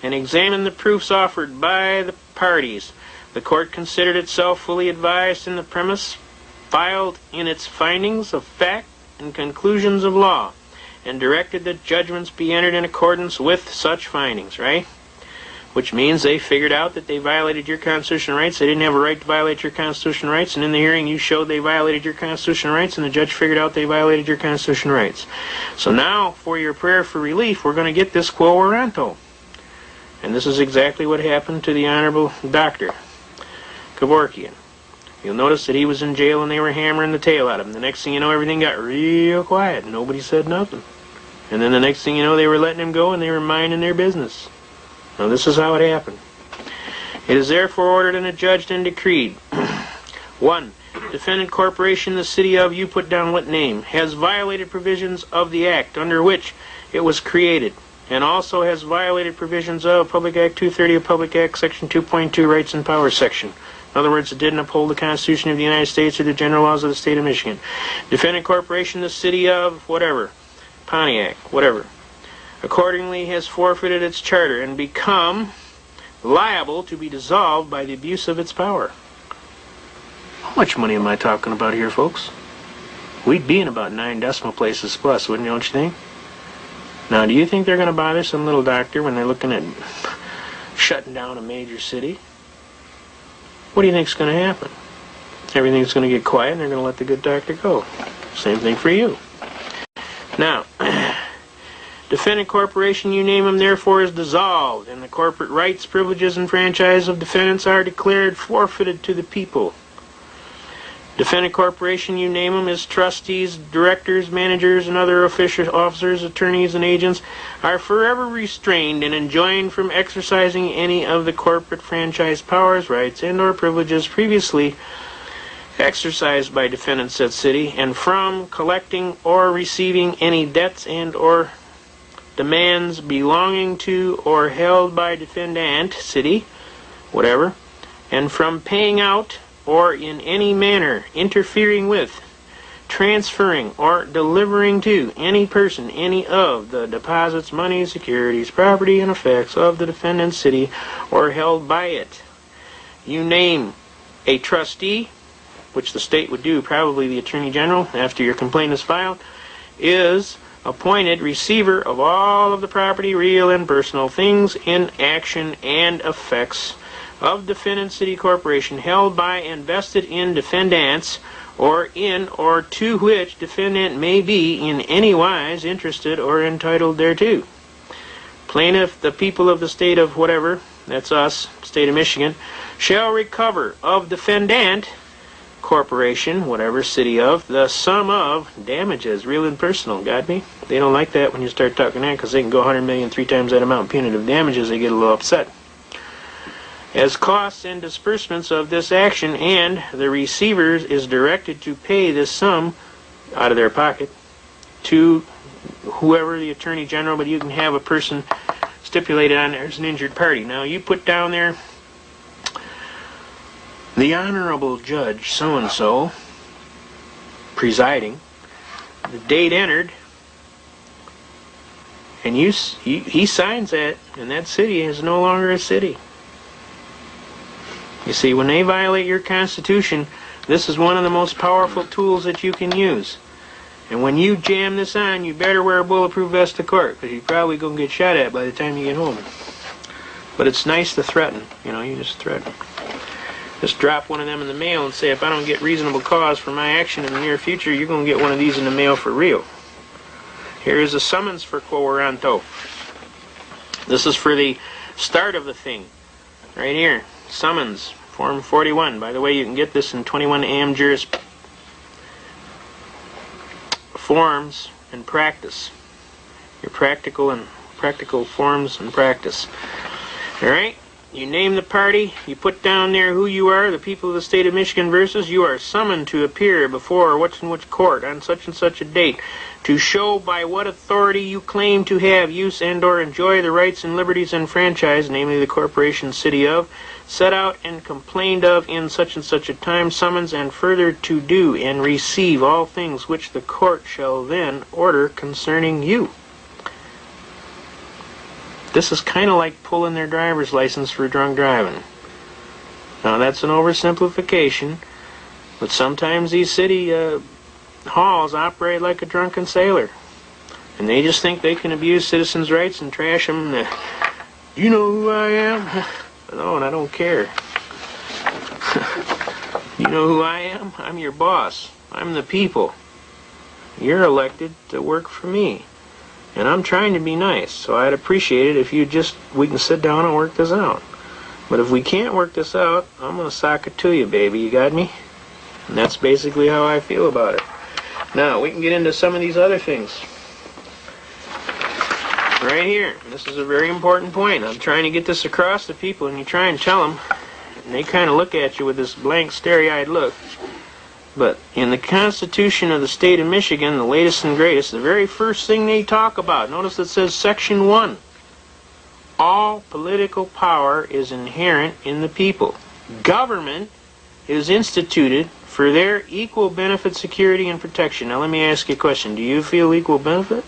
and examined the proofs offered by the parties. The court considered itself fully advised in the premise filed in its findings of fact and conclusions of law, and directed that judgments be entered in accordance with such findings, right? Which means they figured out that they violated your constitutional rights. They didn't have a right to violate your constitutional rights, and in the hearing you showed they violated your constitutional rights, and the judge figured out they violated your constitutional rights. So now, for your prayer for relief, we're going to get this quo warranto. And this is exactly what happened to the Honorable Dr. Kevorkian. You'll notice that he was in jail and they were hammering the tail out of him. The next thing you know, everything got real quiet. Nobody said nothing. And then the next thing you know, they were letting him go and they were minding their business. Now this is how it happened. It is therefore ordered and adjudged and decreed. 1. Defendant corporation, the city of, you put down what name, has violated provisions of the act under which it was created, and also has violated provisions of Public Act 230 of Public Act Section 2.2 Rights and Powers section. In other words, it didn't uphold the Constitution of the United States or the general laws of the state of Michigan. Defendant corporation, the city of, whatever, Pontiac, whatever, accordingly has forfeited its charter and become liable to be dissolved by the abuse of its power. How much money am I talking about here, folks? We'd be in about 9 decimal places plus, wouldn't you, don't you think? Now, do you think they're going to bother some little doctor when they're looking at shutting down a major city? What do you think's going to happen? Everything's going to get quiet and they're going to let the good doctor go. Same thing for you. Now, defendant corporation, you name them, therefore is dissolved, and the corporate rights, privileges, and franchise of defendants are declared forfeited to the people. Defendant corporation, you name them, as trustees, directors, managers, and other official officers, attorneys, and agents, are forever restrained and enjoined from exercising any of the corporate franchise powers, rights, and/or privileges previously exercised by defendants said city, and from collecting or receiving any debts and/or demands belonging to or held by defendant city, whatever, and from paying out or in any manner interfering with, transferring, or delivering to any person any of the deposits, money, securities, property, and effects of the defendant's city or held by it. You name a trustee, which the state would do, probably the Attorney General, after your complaint is filed, is appointed receiver of all of the property, real and personal, things in action and effects of defendant city corporation held by and vested in defendants, or in or to which defendant may be in any wise interested or entitled thereto. Plaintiff, the people of the state of whatever, that's us, state of Michigan, shall recover of defendant corporation, whatever, city of, the sum of damages, real and personal. Got me? They don't like that when you start talking that, because they can go 100 million, 3 times that amount punitive damages. They get a little upset. As costs and disbursements of this action, and the receivers is directed to pay this sum out of their pocket to whoever, the Attorney General, but you can have a person stipulated on there as an injured party. Now you put down there the Honorable Judge so-and-so presiding, the date entered, and he signs that, and that city is no longer a city. You see, when they violate your Constitution, this is one of the most powerful tools that you can use. And when you jam this on, you better wear a bulletproof vest to court, because you're probably going to get shot at by the time you get home. But it's nice to threaten. You know, you just threaten. Just drop one of them in the mail and say, if I don't get reasonable cause for my action in the near future, you're going to get one of these in the mail for real. Here is a summons for quo warranto. This is for the start of the thing. Right here. Summons, Form 41. By the way, you can get this in 21 AM Juris Forms and Practice. Your practical forms and practice. Alright? You name the party, you put down there who you are, the people of the state of Michigan versus, you are summoned to appear before which and which court on such and such a date to show by what authority you claim to have, use, and or enjoy the rights and liberties and franchise, namely the corporation city of, set out and complained of in such and such a time, summons, and further to do and receive all things which the court shall then order concerning you. This is kind of like pulling their driver's license for drunk driving. Now that's an oversimplification, but sometimes these city halls operate like a drunken sailor. And they just think they can abuse citizens' rights and trash them. You know who I am? No, and I don't care. You know who I am? I'm your boss. I'm the people. You're elected to work for me. And I'm trying to be nice, so I'd appreciate it if we can sit down and work this out. But if we can't work this out, I'm going to sock it to you, baby. You got me? And that's basically how I feel about it. Now, we can get into some of these other things. Right here. This is a very important point. I'm trying to get this across to people, and you try and tell them, and they kind of look at you with this blank, starry-eyed look. But in the Constitution of the state of Michigan, the latest and greatest, the very first thing they talk about, notice it says Section 1. All political power is inherent in the people. Government is instituted for their equal benefit, security, and protection. Now let me ask you a question. Do you feel equal benefit?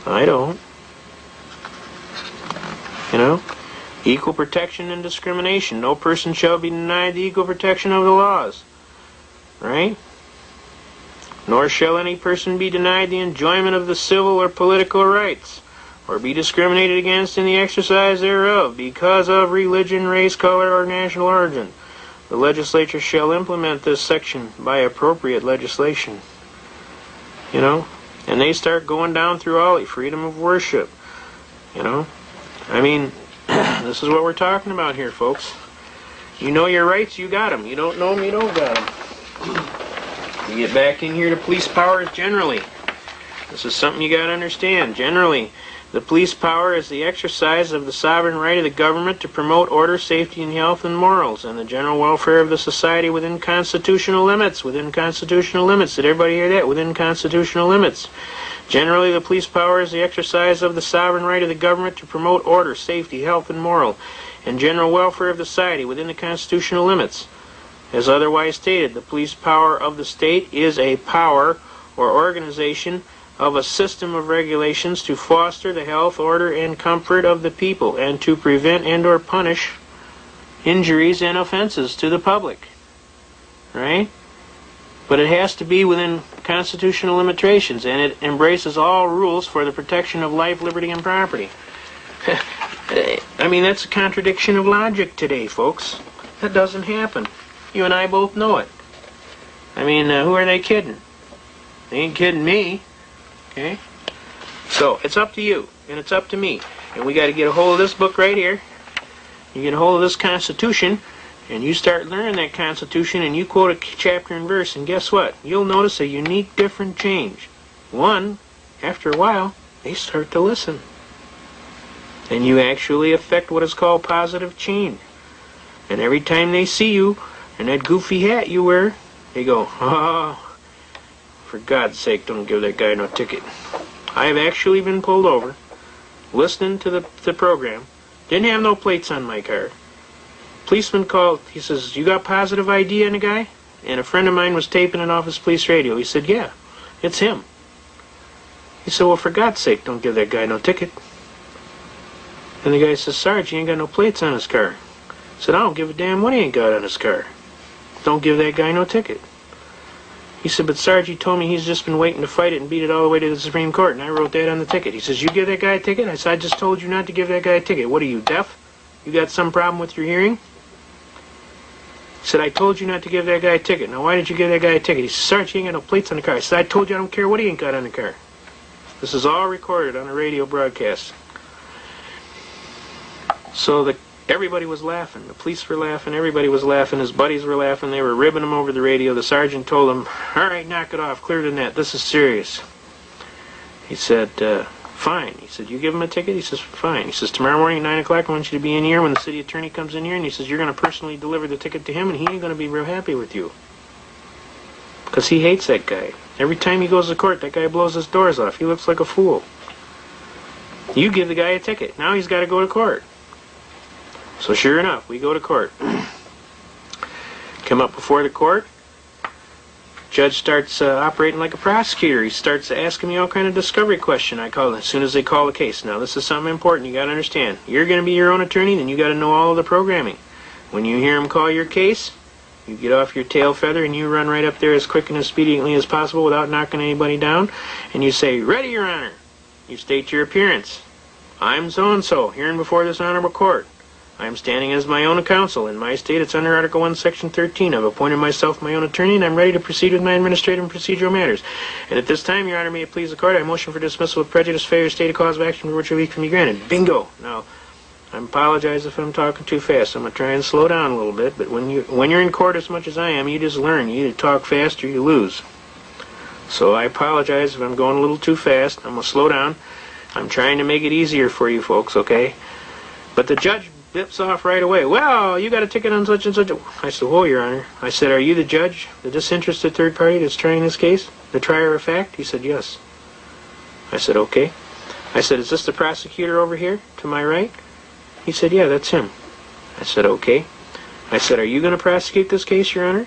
I don't. You know? Equal protection and discrimination. No person shall be denied the equal protection of the laws. Right? Nor shall any person be denied the enjoyment of the civil or political rights, or be discriminated against in the exercise thereof, because of religion, race, color, or national origin. The legislature shall implement this section by appropriate legislation. You know? And they start going down through all the freedom of worship. You know? I mean, this is what we're talking about here, folks. You know your rights, you got them. You don't know them, you don't got them. You get back in here to police powers generally. This is something you got to understand. Generally, the police power is the exercise of the sovereign right of the government to promote order, safety, and health and morals, and the general welfare of the society within constitutional limits. Within constitutional limits. Did everybody hear that? Within constitutional limits. Generally, the police power is the exercise of the sovereign right of the government to promote order, safety, health, and moral, and general welfare of the society within the constitutional limits. As otherwise stated, the police power of the state is a power or organization of a system of regulations to foster the health, order, and comfort of the people, and to prevent and or punish injuries and offenses to the public. Right? But it has to be within constitutional limitations, and it embraces all rules for the protection of life, liberty, and property. I mean, that's a contradiction of logic today, folks. That doesn't happen. You and I both know it. I mean, who are they kidding? They ain't kidding me. Okay? So, it's up to you, and it's up to me. And we got to get a hold of this book right here. You get a hold of this Constitution, and you start learning that Constitution, and you quote a chapter and verse, and guess what? You'll notice a unique, different change. One, after a while, they start to listen. And you actually affect what is called positive change. And every time they see you, and that goofy hat you wear, they go, oh, for God's sake, don't give that guy no ticket. I have actually been pulled over, listening to the program, didn't have no plates on my car. Policeman called, he says, you got positive ID on the guy? And a friend of mine was taping it off his police radio. He said, yeah, it's him. He said, well, for God's sake, don't give that guy no ticket. And the guy says, Sarge, he ain't got no plates on his car. I said, I don't give a damn what he ain't got on his car. Don't give that guy no ticket. He said, but Sarge, he told me he's just been waiting to fight it and beat it all the way to the Supreme Court, and I wrote that on the ticket. He says, you give that guy a ticket? I said, I just told you not to give that guy a ticket. What are you, deaf? You got some problem with your hearing? He said, I told you not to give that guy a ticket. Now, why did you give that guy a ticket? He said, Sarge, he ain't got no plates on the car. I said, I told you I don't care what he ain't got on the car. This is all recorded on a radio broadcast. So everybody was laughing. The police were laughing. Everybody was laughing. His buddies were laughing. They were ribbing him over the radio. The sergeant told him, all right, knock it off. Clear the net. This is serious. He said, fine. He said, you give him a ticket? He says, fine. He says, tomorrow morning at 9 o'clock, I want you to be in here when the city attorney comes in here, and he says, you're going to personally deliver the ticket to him, and he ain't going to be real happy with you. Because he hates that guy. Every time he goes to court, that guy blows his doors off. He looks like a fool. You give the guy a ticket. Now he's got to go to court. So sure enough, we go to court. Come up before the court. Judge starts operating like a prosecutor. He starts asking me all kind of discovery question. I call it as soon as they call the case. Now this is something important you got to understand. You're going to be your own attorney, then you got to know all of the programming. When you hear him call your case, you get off your tail feather and you run right up there as quick and expediently as possible without knocking anybody down, and you say, ready, Your Honor. You state your appearance. I'm so-and-so, hearing before this honorable court. I am standing as my own counsel. In my state, it's under Article 1, Section 13. I've appointed myself my own attorney, and I'm ready to proceed with my administrative and procedural matters. And at this time, Your Honor, may it please the court, I motion for dismissal with prejudice, failure to state a cause of action for which relief can be granted. Bingo! Now, I apologize if I'm talking too fast. I'm going to try and slow down a little bit, but when you're in court as much as I am, you just learn. You either talk fast or you lose. So I apologize if I'm going a little too fast. I'm going to slow down. I'm trying to make it easier for you folks, okay? But the judge bips off right away. Well, you got a ticket on such and such. I said, whoa, Your Honor. I said, are you the judge, the disinterested third party that's trying this case? The trier of fact? He said, yes. I said, okay. I said, is this the prosecutor over here to my right? He said, yeah, that's him. I said, okay. I said, are you going to prosecute this case, Your Honor?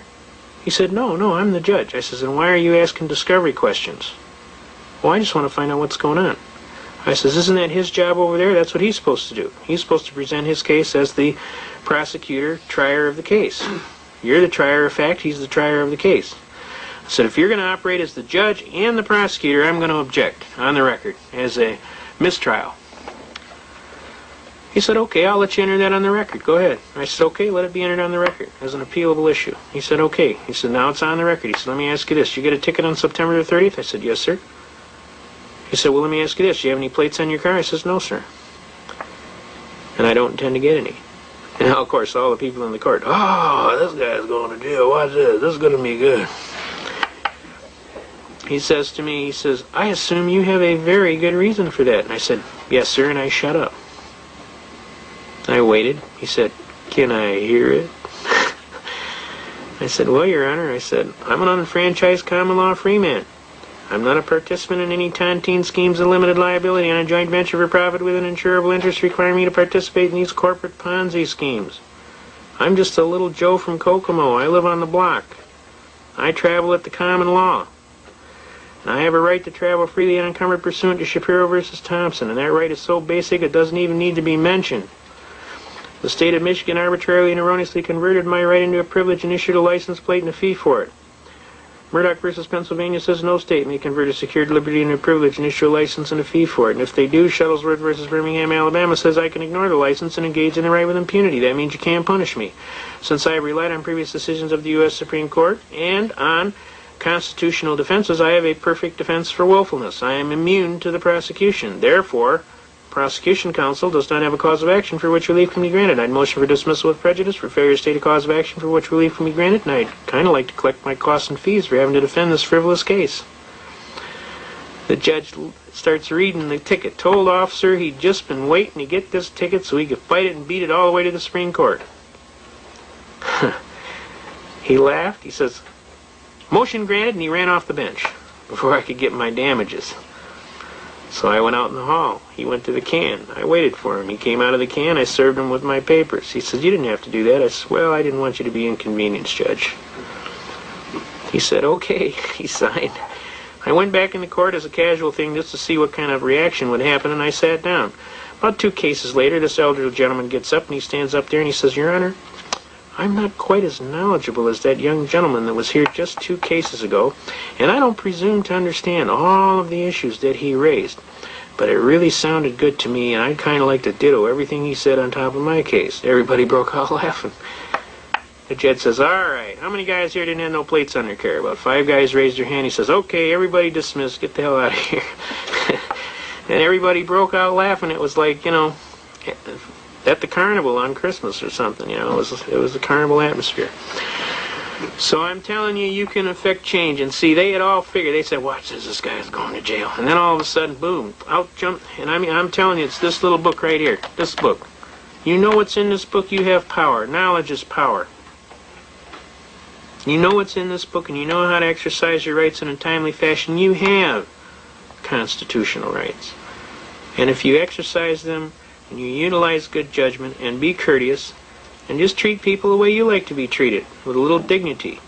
He said, no, I'm the judge. I said, then why are you asking discovery questions? Well, I just want to find out what's going on. I says, isn't that his job over there? That's what he's supposed to do. He's supposed to present his case as the prosecutor, trier of the case. You're the trier of fact, he's the trier of the case. I said, if you're going to operate as the judge and the prosecutor, I'm going to object on the record as a mistrial. He said, okay, I'll let you enter that on the record. Go ahead. I said, okay, let it be entered on the record as an appealable issue. He said, okay. He said, now it's on the record. He said, let me ask you this. You get a ticket on September the 30th? I said, yes, sir. He said, well, let me ask you this. Do you have any plates on your car? I says, no, sir. And I don't intend to get any. And of course, all the people in the court, oh, this guy's going to jail. Watch this. This is going to be good. he says to me, he says, "I assume you have a very good reason for that." And I said, "Yes, sir," and I shut up. I waited. He said, "Can I hear it?" I said, "Well, Your Honor," I said, "I'm an unfranchised common law freeman. I'm not a participant in any tontine schemes of limited liability on a joint venture for profit with an insurable interest requiring me to participate in these corporate Ponzi schemes. I'm just a little Joe from Kokomo. I live on the block. I travel at the common law. And I have a right to travel freely and unencumbered pursuant to Shapiro versus Thompson, and that right is so basic it doesn't even need to be mentioned. The state of Michigan arbitrarily and erroneously converted my right into a privilege and issued a license plate and a fee for it. Murdoch versus Pennsylvania says no state may convert a secured liberty into a privilege and issue a license and a fee for it. And if they do, Shuttlesworth versus Birmingham, Alabama says I can ignore the license and engage in the right with impunity. That means you can't punish me. Since I have relied on previous decisions of the U.S. Supreme Court and on constitutional defenses, I have a perfect defense for willfulness. I am immune to the prosecution. Therefore, prosecution counsel does not have a cause of action for which relief can be granted. I'd motion for dismissal with prejudice for failure to state a cause of action for which relief can be granted, and I'd kind of like to collect my costs and fees for having to defend this frivolous case. The judge starts reading the ticket. Told officer he'd just been waiting to get this ticket so he could fight it and beat it all the way to the Supreme Court. He laughed. He says, "Motion granted," and he ran off the bench before I could get my damages. So I went out in the hall. He went to the can. I waited for him. He came out of the can. I served him with my papers. He said, "You didn't have to do that." I said, "Well, I didn't want you to be inconvenienced, Judge." He said, "Okay." He signed. I went back in the court as a casual thing just to see what kind of reaction would happen, and I sat down. About 2 cases later, this elderly gentleman gets up, and he stands up there, and he says, "Your Honor, I'm not quite as knowledgeable as that young gentleman that was here just 2 cases ago, and I don't presume to understand all of the issues that he raised. But it really sounded good to me, and I'd kind of like to ditto everything he said on top of my case." Everybody broke out laughing. The judge says, "All right, how many guys here didn't have no plates on their car?" About 5 guys raised their hand. He says, "Okay, everybody dismissed. Get the hell out of here." And everybody broke out laughing. It was like, at the carnival on Christmas or something, it was a carnival atmosphere. So I'm telling you, you can affect change. And see, they had all figured. They said, "Watch this guy's going to jail." And then all of a sudden, boom, out jumped. And I'm telling you, it's this little book right here, this book. You know what's in this book? You have power. Knowledge is power. You know what's in this book, and you know how to exercise your rights in a timely fashion. You have constitutional rights. And if you exercise them, and you utilize good judgment, and be courteous, and just treat people the way you like to be treated, with a little dignity.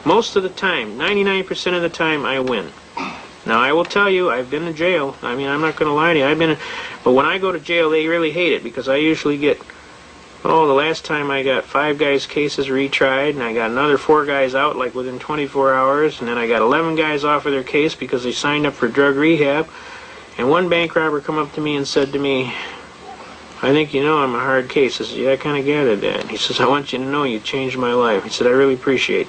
Most of the time, 99% of the time, I win. Now, I will tell you, I've been to jail. I'm not going to lie to you. But when I go to jail, they really hate it, because I usually get, the last time I got 5 guys' cases retried, and I got another 4 guys out, like within 24 hours, and then I got 11 guys off of their case because they signed up for drug rehab. And one bank robber come up to me and said to me, "I think you know I'm a hard case." I said, "Yeah, I kind of gathered that." He says, "I want you to know you changed my life." He said, "I really appreciate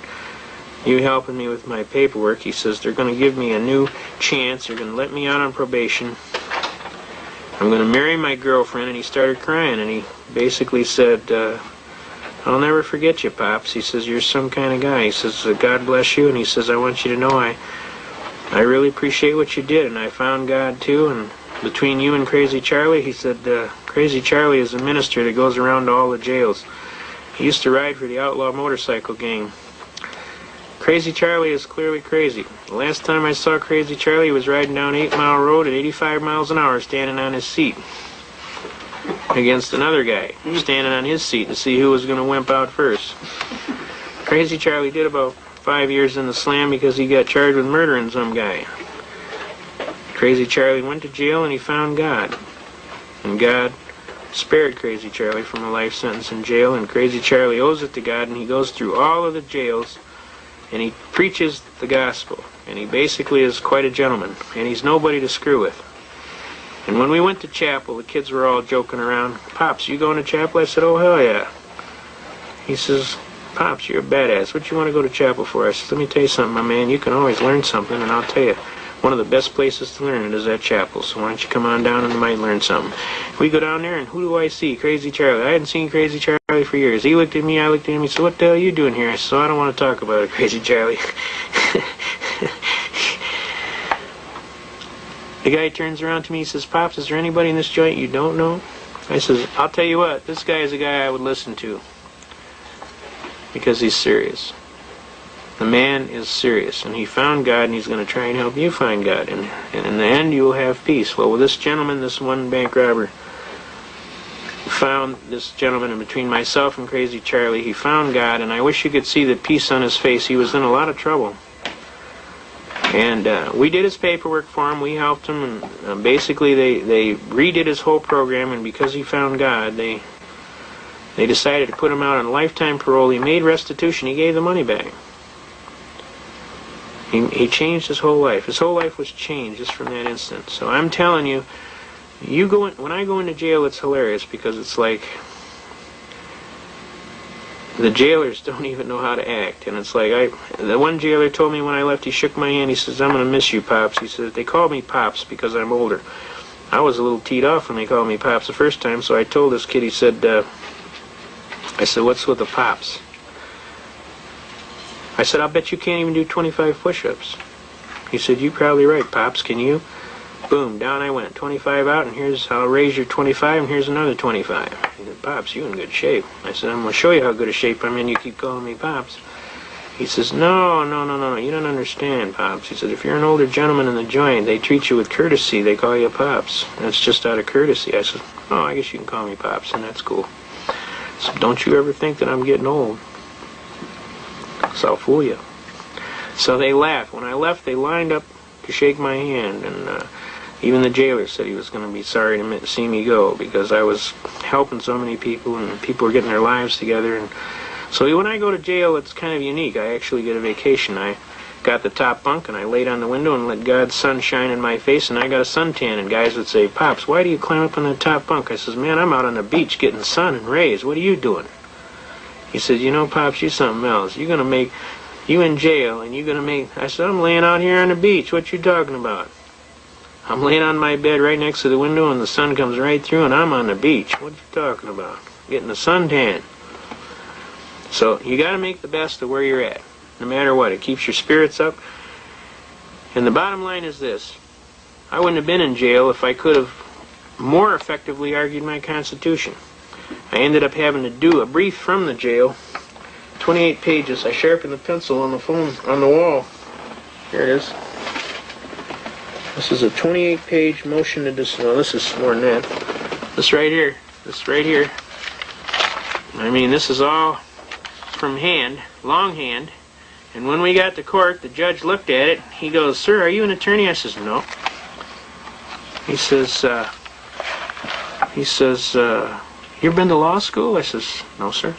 you helping me with my paperwork." He says, "They're going to give me a new chance. They're going to let me out on probation. I'm going to marry my girlfriend." And he started crying, and he basically said, "I'll never forget you, Pops." He says, "You're some kind of guy." He says, "God bless you." And he says, "I want you to know I really appreciate what you did, and I found God too, and between you and Crazy Charlie," he said, "Crazy Charlie is a minister that goes around to all the jails. He used to ride for the outlaw motorcycle gang. Crazy Charlie is clearly crazy. The last time I saw Crazy Charlie, he was riding down 8 Mile Road at 85 miles an hour, standing on his seat against another guy, standing on his seat to see who was going to wimp out first. Crazy Charlie did about 5 years in the slam because he got charged with murdering some guy. Crazy Charlie went to jail, and he found God. And God spared Crazy Charlie from a life sentence in jail, and Crazy Charlie owes it to God, and he goes through all of the jails, and he preaches the gospel, and he basically is quite a gentleman, and he's nobody to screw with. And when we went to chapel, the kids were all joking around. "Pops, you going to chapel?" I said, "Oh, hell yeah." He says, "Pops, you're a badass. What you want to go to chapel for?" I said, "Let me tell you something, my man. You can always learn something, and I'll tell you, one of the best places to learn it is at chapel. So why don't you come on down and you might learn something." We go down there, and who do I see? Crazy Charlie. I hadn't seen Crazy Charlie for years. He looked at me, I looked at him. He said, "What the hell are you doing here?" I said, "I don't want to talk about it, Crazy Charlie." The guy turns around to me, he says, Pops, is there anybody in this joint you don't know? I says, I'll tell you what, this guy is a guy I would listen to. Because he's serious. The man is serious, and he found God, and he's going to try and help you find God. And in the end, you will have peace. Well, with this gentleman, this one bank robber, found this gentleman in between myself and Crazy Charlie. He found God, and I wish you could see the peace on his face. He was in a lot of trouble. And we did his paperwork for him. We helped him, and basically they redid his whole program, and because he found God, they decided to put him out on lifetime parole. He made restitution. He gave the money back. He changed his whole life. His whole life was changed just from that instant. So I'm telling you, when I go into jail, it's hilarious because it's like the jailers don't even know how to act. And it's like, the one jailer told me when I left, he shook my hand, he says, I'm going to miss you, Pops. He says, they called me Pops because I'm older. I was a little teed off when they called me Pops the first time, so I told this kid, he said, I said, what's with the Pops? I said, I'll bet you can't even do 25 push-ups. He said, you're probably right, Pops, can you? Boom, down I went, 25 out, and I'll raise your 25, and here's another 25. He said, Pops, you in good shape. I said, I'm going to show you how good a shape I'm in, you keep calling me Pops. He says, no, you don't understand, Pops. He said, if you're an older gentleman in the joint, they treat you with courtesy, they call you Pops. That's just out of courtesy. I said, oh, I guess you can call me Pops, and that's cool. So don't you ever think that I'm getting old. So I'll fool you. So they laughed. When I left, they lined up to shake my hand, and even the jailer said he was going to be sorry to see me go because I was helping so many people, and people were getting their lives together. And so when I go to jail, it's kind of unique. I actually get a vacation. I got the top bunk, and I laid on the window and let God's sun shine in my face, and I got a suntan. And guys would say, Pops, why do you climb up on the top bunk? I says, man, I'm out on the beach getting sun and rays. What are you doing? He said, you know, Pops, you're something else. You're going to make, you in jail, and you're going to make, I said, I'm laying out here on the beach. What you talking about? I'm laying on my bed right next to the window, and the sun comes right through, and I'm on the beach. What you talking about? Getting a suntan. So you got to make the best of where you're at, no matter what. It keeps your spirits up. And the bottom line is this. I wouldn't have been in jail if I could have more effectively argued my Constitution. I ended up having to do a brief from the jail, 28 pages. I sharpened the pencil on the phone, on the wall. Here it is. This is a 28-page motion to dismiss. Well, this is more than that. This right here. I mean, this is all from hand, longhand. And when we got to court, the judge looked at it. He goes, sir, are you an attorney? I says, no. He says, you been to law school? I says, no, sir.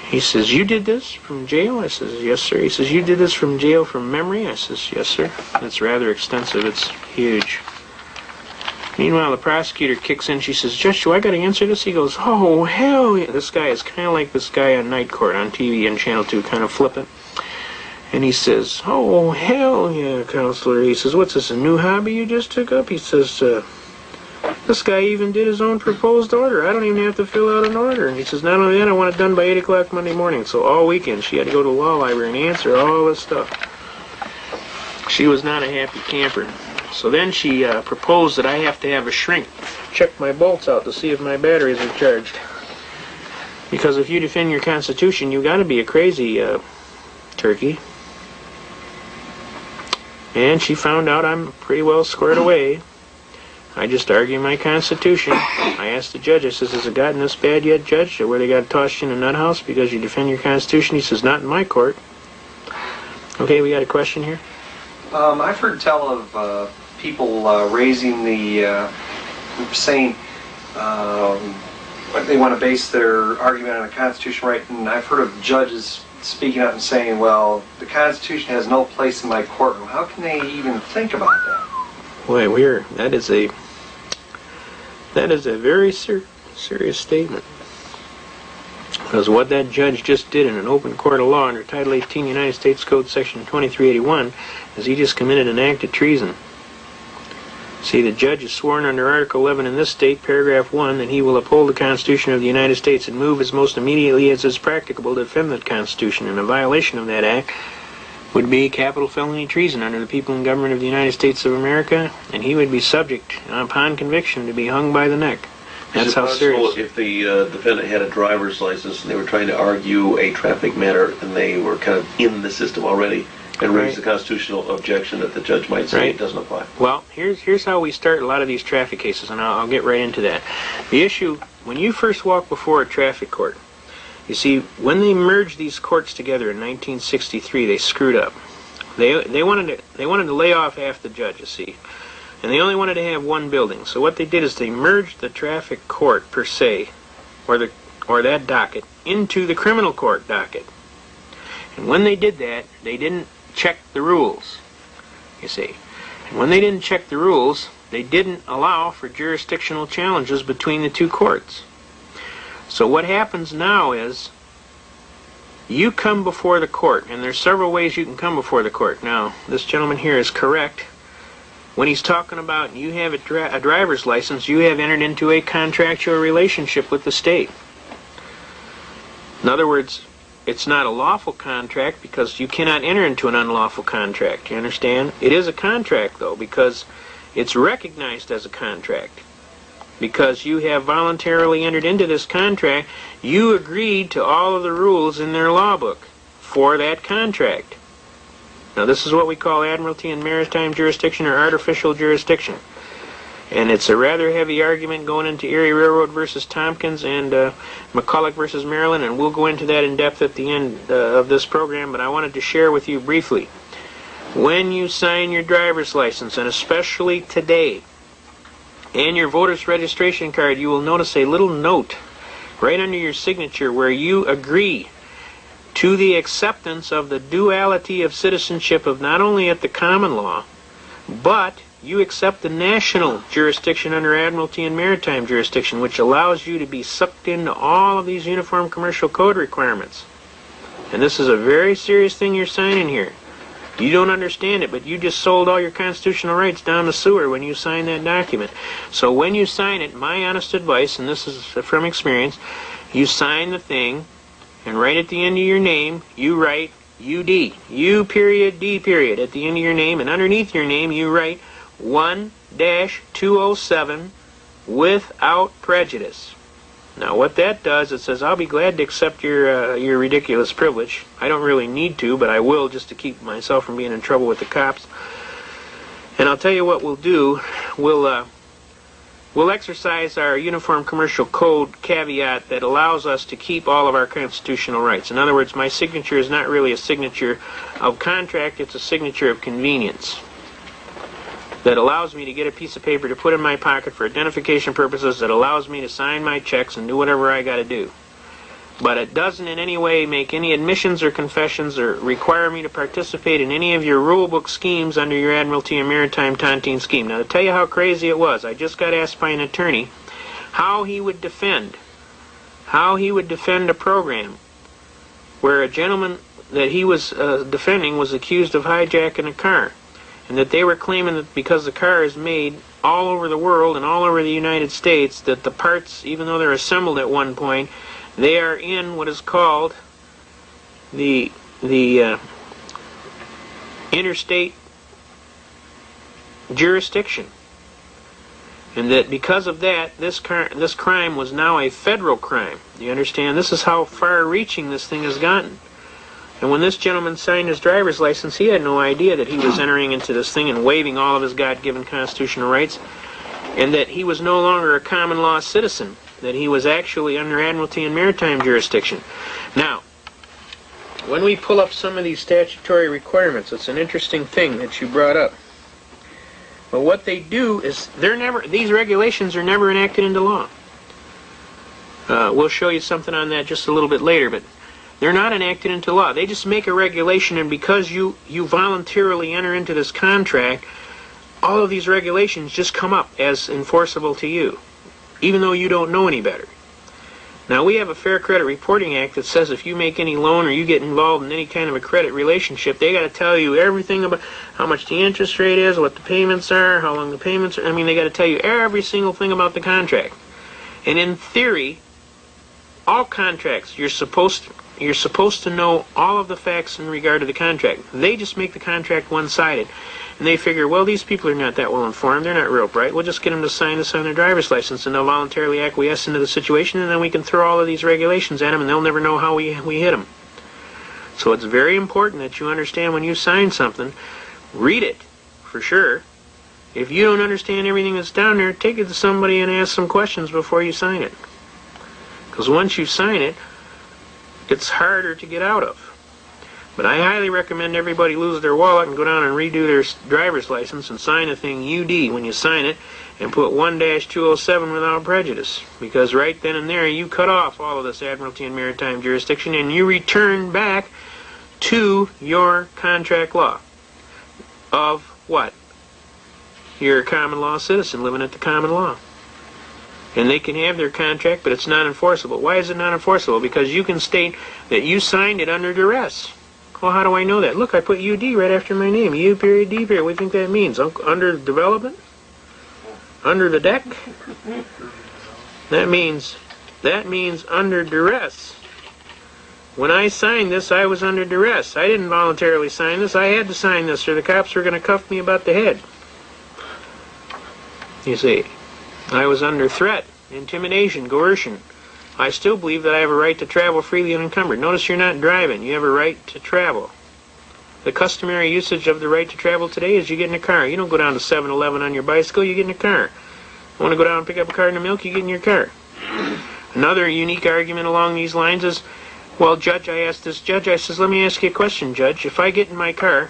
He says, you did this from jail? I says, yes, sir. He says, you did this from jail from memory? I says, yes, sir. It's rather extensive. It's huge. Meanwhile, the prosecutor kicks in. She says, Judge, do I got to answer this? He goes, oh, hell yeah. This guy is kind of like this guy on Night Court on TV and Channel 2, kind of flippant. And he says, oh, hell yeah, counselor. He says, what's this, a new hobby you just took up? He says, this guy even did his own proposed order. I don't even have to fill out an order. And he says, not only that, I want it done by 8 o'clock Monday morning. So all weekend she had to go to the law library and answer all this stuff. She was not a happy camper. So then she proposed that I have to have a shrink check my bolts out to see if my batteries are charged. Because if you defend your Constitution, you got to be a crazy turkey. And she found out I'm pretty well squared away. I just argue my Constitution. I asked the judge, I says, has it gotten this bad yet, Judge, where they got to toss you in a nut house because you defend your Constitution? He says, not in my court. Okay, we got a question here? I've heard tell of people raising the, saying they want to base their argument on the Constitution right, and I've heard of judges speaking up and saying, well, the Constitution has no place in my courtroom. How can they even think about that? Boy, that is a very serious statement. Because what that judge just did in an open court of law under Title 18 United States Code Section 2381 is he just committed an act of treason. See, the judge is sworn under Article 11 in this state, Paragraph 1, that he will uphold the Constitution of the United States and move as most immediately as is practicable to defend that Constitution. In a violation of that act, would be capital felony treason under the people and government of the United States of America, and he would be subject, upon conviction, to be hung by the neck. That's how serious. If the defendant had a driver's license and they were trying to argue a traffic matter and they were kind of in the system already and raised a constitutional objection that the judge might say it doesn't apply? Well, here's how we start a lot of these traffic cases, and I'll get right into that. The issue, when you first walk before a traffic court, you see, when they merged these courts together in 1963, they screwed up. They wanted to lay off half the judges, see, and they only wanted to have one building. So what they did is they merged the traffic court per se, or that docket, into the criminal court docket. And when they did that, they didn't check the rules, you see. And when they didn't check the rules, they didn't allow for jurisdictional challenges between the two courts. So what happens now is, you come before the court, and there's several ways you can come before the court. Now, this gentleman here is correct. When he's talking about you have a driver's license, you have entered into a contractual relationship with the state. In other words, it's not a lawful contract because you cannot enter into an unlawful contract. You understand? It is a contract, though, because it's recognized as a contract. Because you have voluntarily entered into this contract, you agreed to all of the rules in their law book for that contract. Now, this is what we call admiralty and maritime jurisdiction, or artificial jurisdiction. And it's a rather heavy argument going into Erie Railroad versus Tompkins and McCulloch versus Maryland, and we'll go into that in depth at the end of this program, but I wanted to share with you briefly. When you sign your driver's license, and especially today, and your voter's registration card, you will notice a little note right under your signature where you agree to the acceptance of the duality of citizenship of not only at the common law, but you accept the national jurisdiction under admiralty and maritime jurisdiction, which allows you to be sucked into all of these uniform commercial code requirements. And this is a very serious thing you're signing here. You don't understand it, but you just sold all your constitutional rights down the sewer when you signed that document. So when you sign it, my honest advice, and this is from experience, you sign the thing, and right at the end of your name, you write UD. U period, D period, at the end of your name, and underneath your name, you write 1-207 without prejudice. Now what that does, it says, I'll be glad to accept your ridiculous privilege. I don't really need to, but I will, just to keep myself from being in trouble with the cops. And I'll tell you what we'll do. We'll exercise our Uniform Commercial Code caveat that allows us to keep all of our constitutional rights. In other words, my signature is not really a signature of contract, it's a signature of convenience that allows me to get a piece of paper to put in my pocket for identification purposes, that allows me to sign my checks and do whatever I got to do. But it doesn't in any way make any admissions or confessions or require me to participate in any of your rule book schemes under your Admiralty and Maritime Tontine scheme. Now, to tell you how crazy it was, I just got asked by an attorney how he would defend a program where a gentleman that he was defending was accused of hijacking a car, and that they were claiming that because the car is made all over the world and all over the United States, that the parts, even though they're assembled at one point, they are in what is called the interstate jurisdiction, and that because of that, this crime was now a federal crime. Do you understand? This is how far-reaching this thing has gotten. And when this gentleman signed his driver's license, he had no idea that he was entering into this thing and waiving all of his God-given constitutional rights, and that he was no longer a common law citizen, that he was actually under Admiralty and Maritime jurisdiction. Now, when we pull up some of these statutory requirements, it's an interesting thing that you brought up. But what they do is, these regulations are never enacted into law. We'll show you something on that just a little bit later, but they're not enacted into law. They just make a regulation, and because you voluntarily enter into this contract, all of these regulations just come up as enforceable to you, even though you don't know any better. Now, we have a Fair Credit Reporting Act that says if you make any loan or you get involved in any kind of a credit relationship, they got to tell you everything about how much the interest rate is, what the payments are, how long the payments are. I mean, they got to tell you every single thing about the contract. And in theory, all contracts, you're supposed to, you're supposed to know all of the facts in regard to the contract. They just make the contract one-sided. And they figure, well, these people are not that well informed. They're not real bright. We'll just get them to sign this on their driver's license, and they'll voluntarily acquiesce into the situation, and then we can throw all of these regulations at them, and they'll never know how we hit them. So it's very important that you understand when you sign something, read it, for sure. If you don't understand everything that's down there, take it to somebody and ask some questions before you sign it. Because once you sign it, it's harder to get out of. But I highly recommend everybody lose their wallet and go down and redo their driver's license and sign the thing UD when you sign it, and put 1-207 without prejudice. Because right then and there you cut off all of this Admiralty and Maritime jurisdiction and you return back to your contract law of what? You're a common law citizen living at the common law. And they can have their contract, but it's not enforceable. Why is it not enforceable? Because you can state that you signed it under duress. Well, how do I know that? Look, I put UD right after my name. U period, D period. What do you think that means? Under development? Under the deck? That means under duress. When I signed this, I was under duress. I didn't voluntarily sign this. I had to sign this, or the cops were going to cuff me about the head. You see, I was under threat, intimidation, coercion. I still believe that I have a right to travel freely unencumbered. Notice you're not driving. You have a right to travel. The customary usage of the right to travel today is you get in a car. You don't go down to 7-Eleven on your bicycle, you get in a car. You want to go down and pick up a carton of milk, you get in your car. Another unique argument along these lines is, well, Judge, I asked this judge, I says, let me ask you a question, Judge. If I get in my car,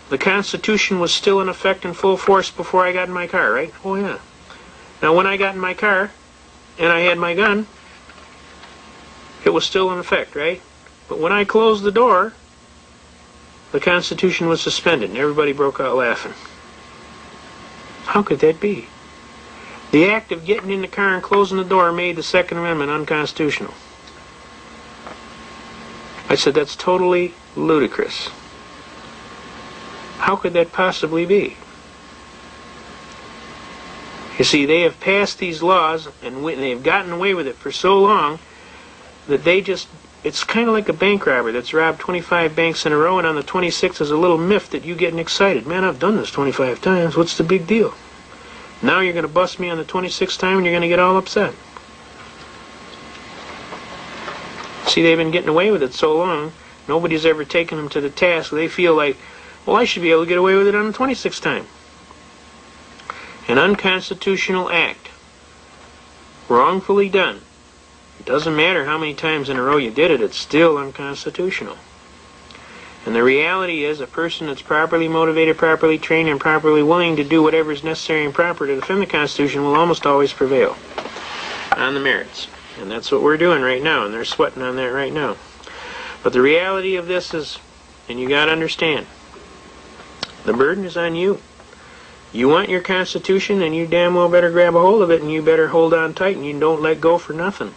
the Constitution was still in effect in full force before I got in my car, right? Oh, yeah. Now, when I got in my car and I had my gun, it was still in effect, right? But when I closed the door, the Constitution was suspended, and everybody broke out laughing. How could that be? The act of getting in the car and closing the door made the Second Amendment unconstitutional. I said, that's totally ludicrous. How could that possibly be? You see, they have passed these laws, and they've gotten away with it for so long that they just, it's kind of like a bank robber that's robbed 25 banks in a row, and on the 26th is a little miff that you getting excited. Man, I've done this 25 times. What's the big deal? Now you're going to bust me on the 26th time and you're going to get all upset. See, they've been getting away with it so long, nobody's ever taken them to the task. They feel like, well, I should be able to get away with it on the 26th time. An unconstitutional act, wrongfully done. It doesn't matter how many times in a row you did it, it's still unconstitutional. And the reality is, a person that's properly motivated, properly trained, and properly willing to do whatever is necessary and proper to defend the Constitution will almost always prevail on the merits. And that's what we're doing right now, and they're sweating on that right now. But the reality of this is, and you got to understand, the burden is on you. You want your Constitution, and you damn well better grab a hold of it, and you better hold on tight, and you don't let go for nothing.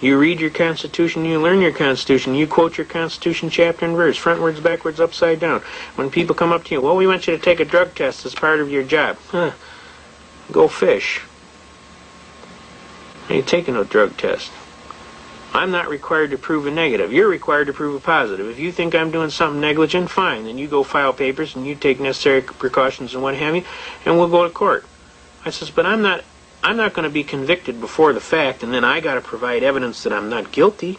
You read your Constitution, you learn your Constitution, you quote your Constitution chapter and verse, frontwards, backwards, upside down. When people come up to you, well, we want you to take a drug test as part of your job. Go fish. I ain't taking no drug test. I'm not required to prove a negative. You're required to prove a positive. If you think I'm doing something negligent, fine. Then you go file papers and you take necessary precautions and what have you, and we'll go to court. I says, but I'm not going to be convicted before the fact, and then I got to provide evidence that I'm not guilty.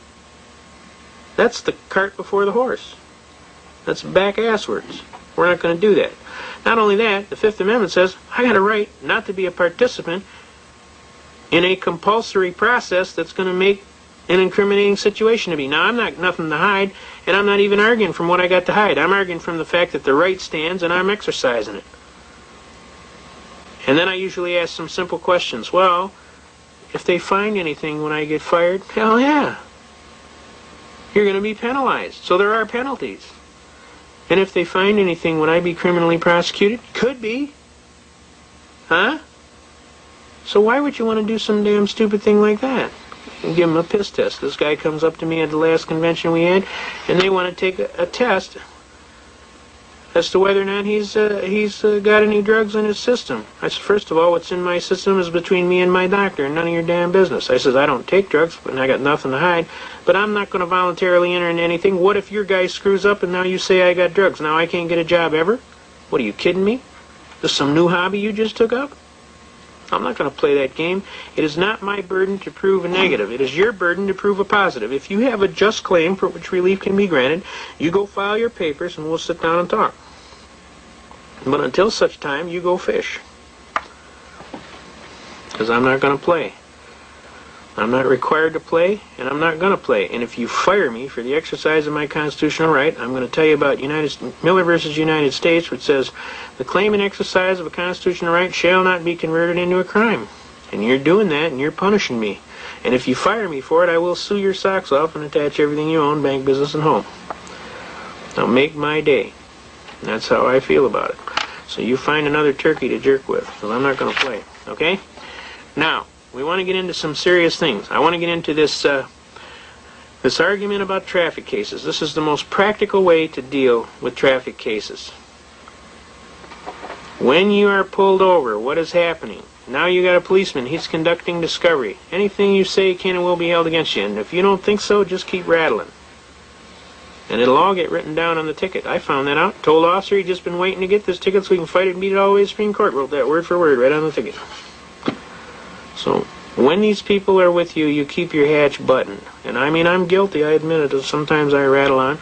That's the cart before the horse. That's back-asswards. We're not going to do that. Not only that, the Fifth Amendment says I got a right not to be a participant in a compulsory process that's going to make an incriminating situation to me. Now, I'm not nothing to hide, and I'm not even arguing from what I got to hide. I'm arguing from the fact that the right stands, and I'm exercising it. And then I usually ask some simple questions. Well, if they find anything when I get fired, hell yeah. You're going to be penalized. So there are penalties. And if they find anything, would I be criminally prosecuted? Could be. Huh? So why would you want to do some damn stupid thing like that? And give them a piss test. This guy comes up to me at the last convention we had, and they want to take a test as to whether or not he's got any drugs in his system. I said, first of all, what's in my system is between me and my doctor, and none of your damn business. I said, I don't take drugs, and I got nothing to hide, but I'm not going to voluntarily enter into anything. What if your guy screws up and now you say I got drugs? Now I can't get a job ever? What, are you kidding me? This some new hobby you just took up? I'm not going to play that game. It is not my burden to prove a negative. It is your burden to prove a positive. If you have a just claim for which relief can be granted, you go file your papers and we'll sit down and talk. But until such time, you go fish. Because I'm not going to play. I'm not required to play, and I'm not going to play. And if you fire me for the exercise of my constitutional right, I'm going to tell you about Miller versus United States, which says, the claim and exercise of a constitutional right shall not be converted into a crime. And you're doing that, and you're punishing me. And if you fire me for it, I will sue your socks off and attach everything you own, bank, business, and home. Now make my day. And that's how I feel about it. So you find another turkey to jerk with, because I'm not going to play. Okay? Now, we want to get into some serious things. I want to get into this this argument about traffic cases. This is the most practical way to deal with traffic cases. When you are pulled over, what is happening? Now you got a policeman. He's conducting discovery. Anything you say can and will be held against you. And if you don't think so, just keep rattling. And it'll all get written down on the ticket. I found that out. Told the officer he'd just been waiting to get this ticket so we can fight it and beat it all the way to the Supreme Court. Wrote that word for word right on the ticket. So, when these people are with you, you keep your hatch buttoned. And I mean, I'm guilty, I admit it. Sometimes I rattle on.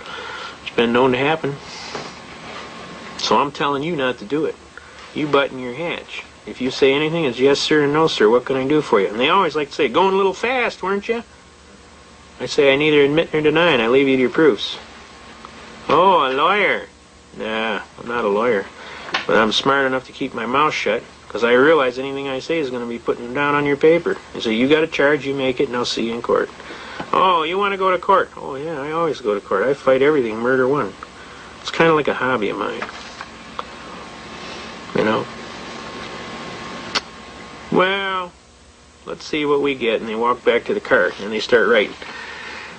It's been known to happen. So I'm telling you not to do it. You button your hatch. If you say anything, it's yes, sir, and no, sir. What can I do for you? And they always like to say, going a little fast, weren't you? I say, I neither admit nor deny, and I leave you to your proofs. Oh, a lawyer. Nah, I'm not a lawyer. But I'm smart enough to keep my mouth shut. Because I realize anything I say is going to be putting down on your paper. And so you got a charge, you make it, and I'll see you in court. Oh, you want to go to court? Oh, yeah, I always go to court. I fight everything, murder one. It's kind of like a hobby of mine. You know? Well, let's see what we get. And they walk back to the car, and they start writing.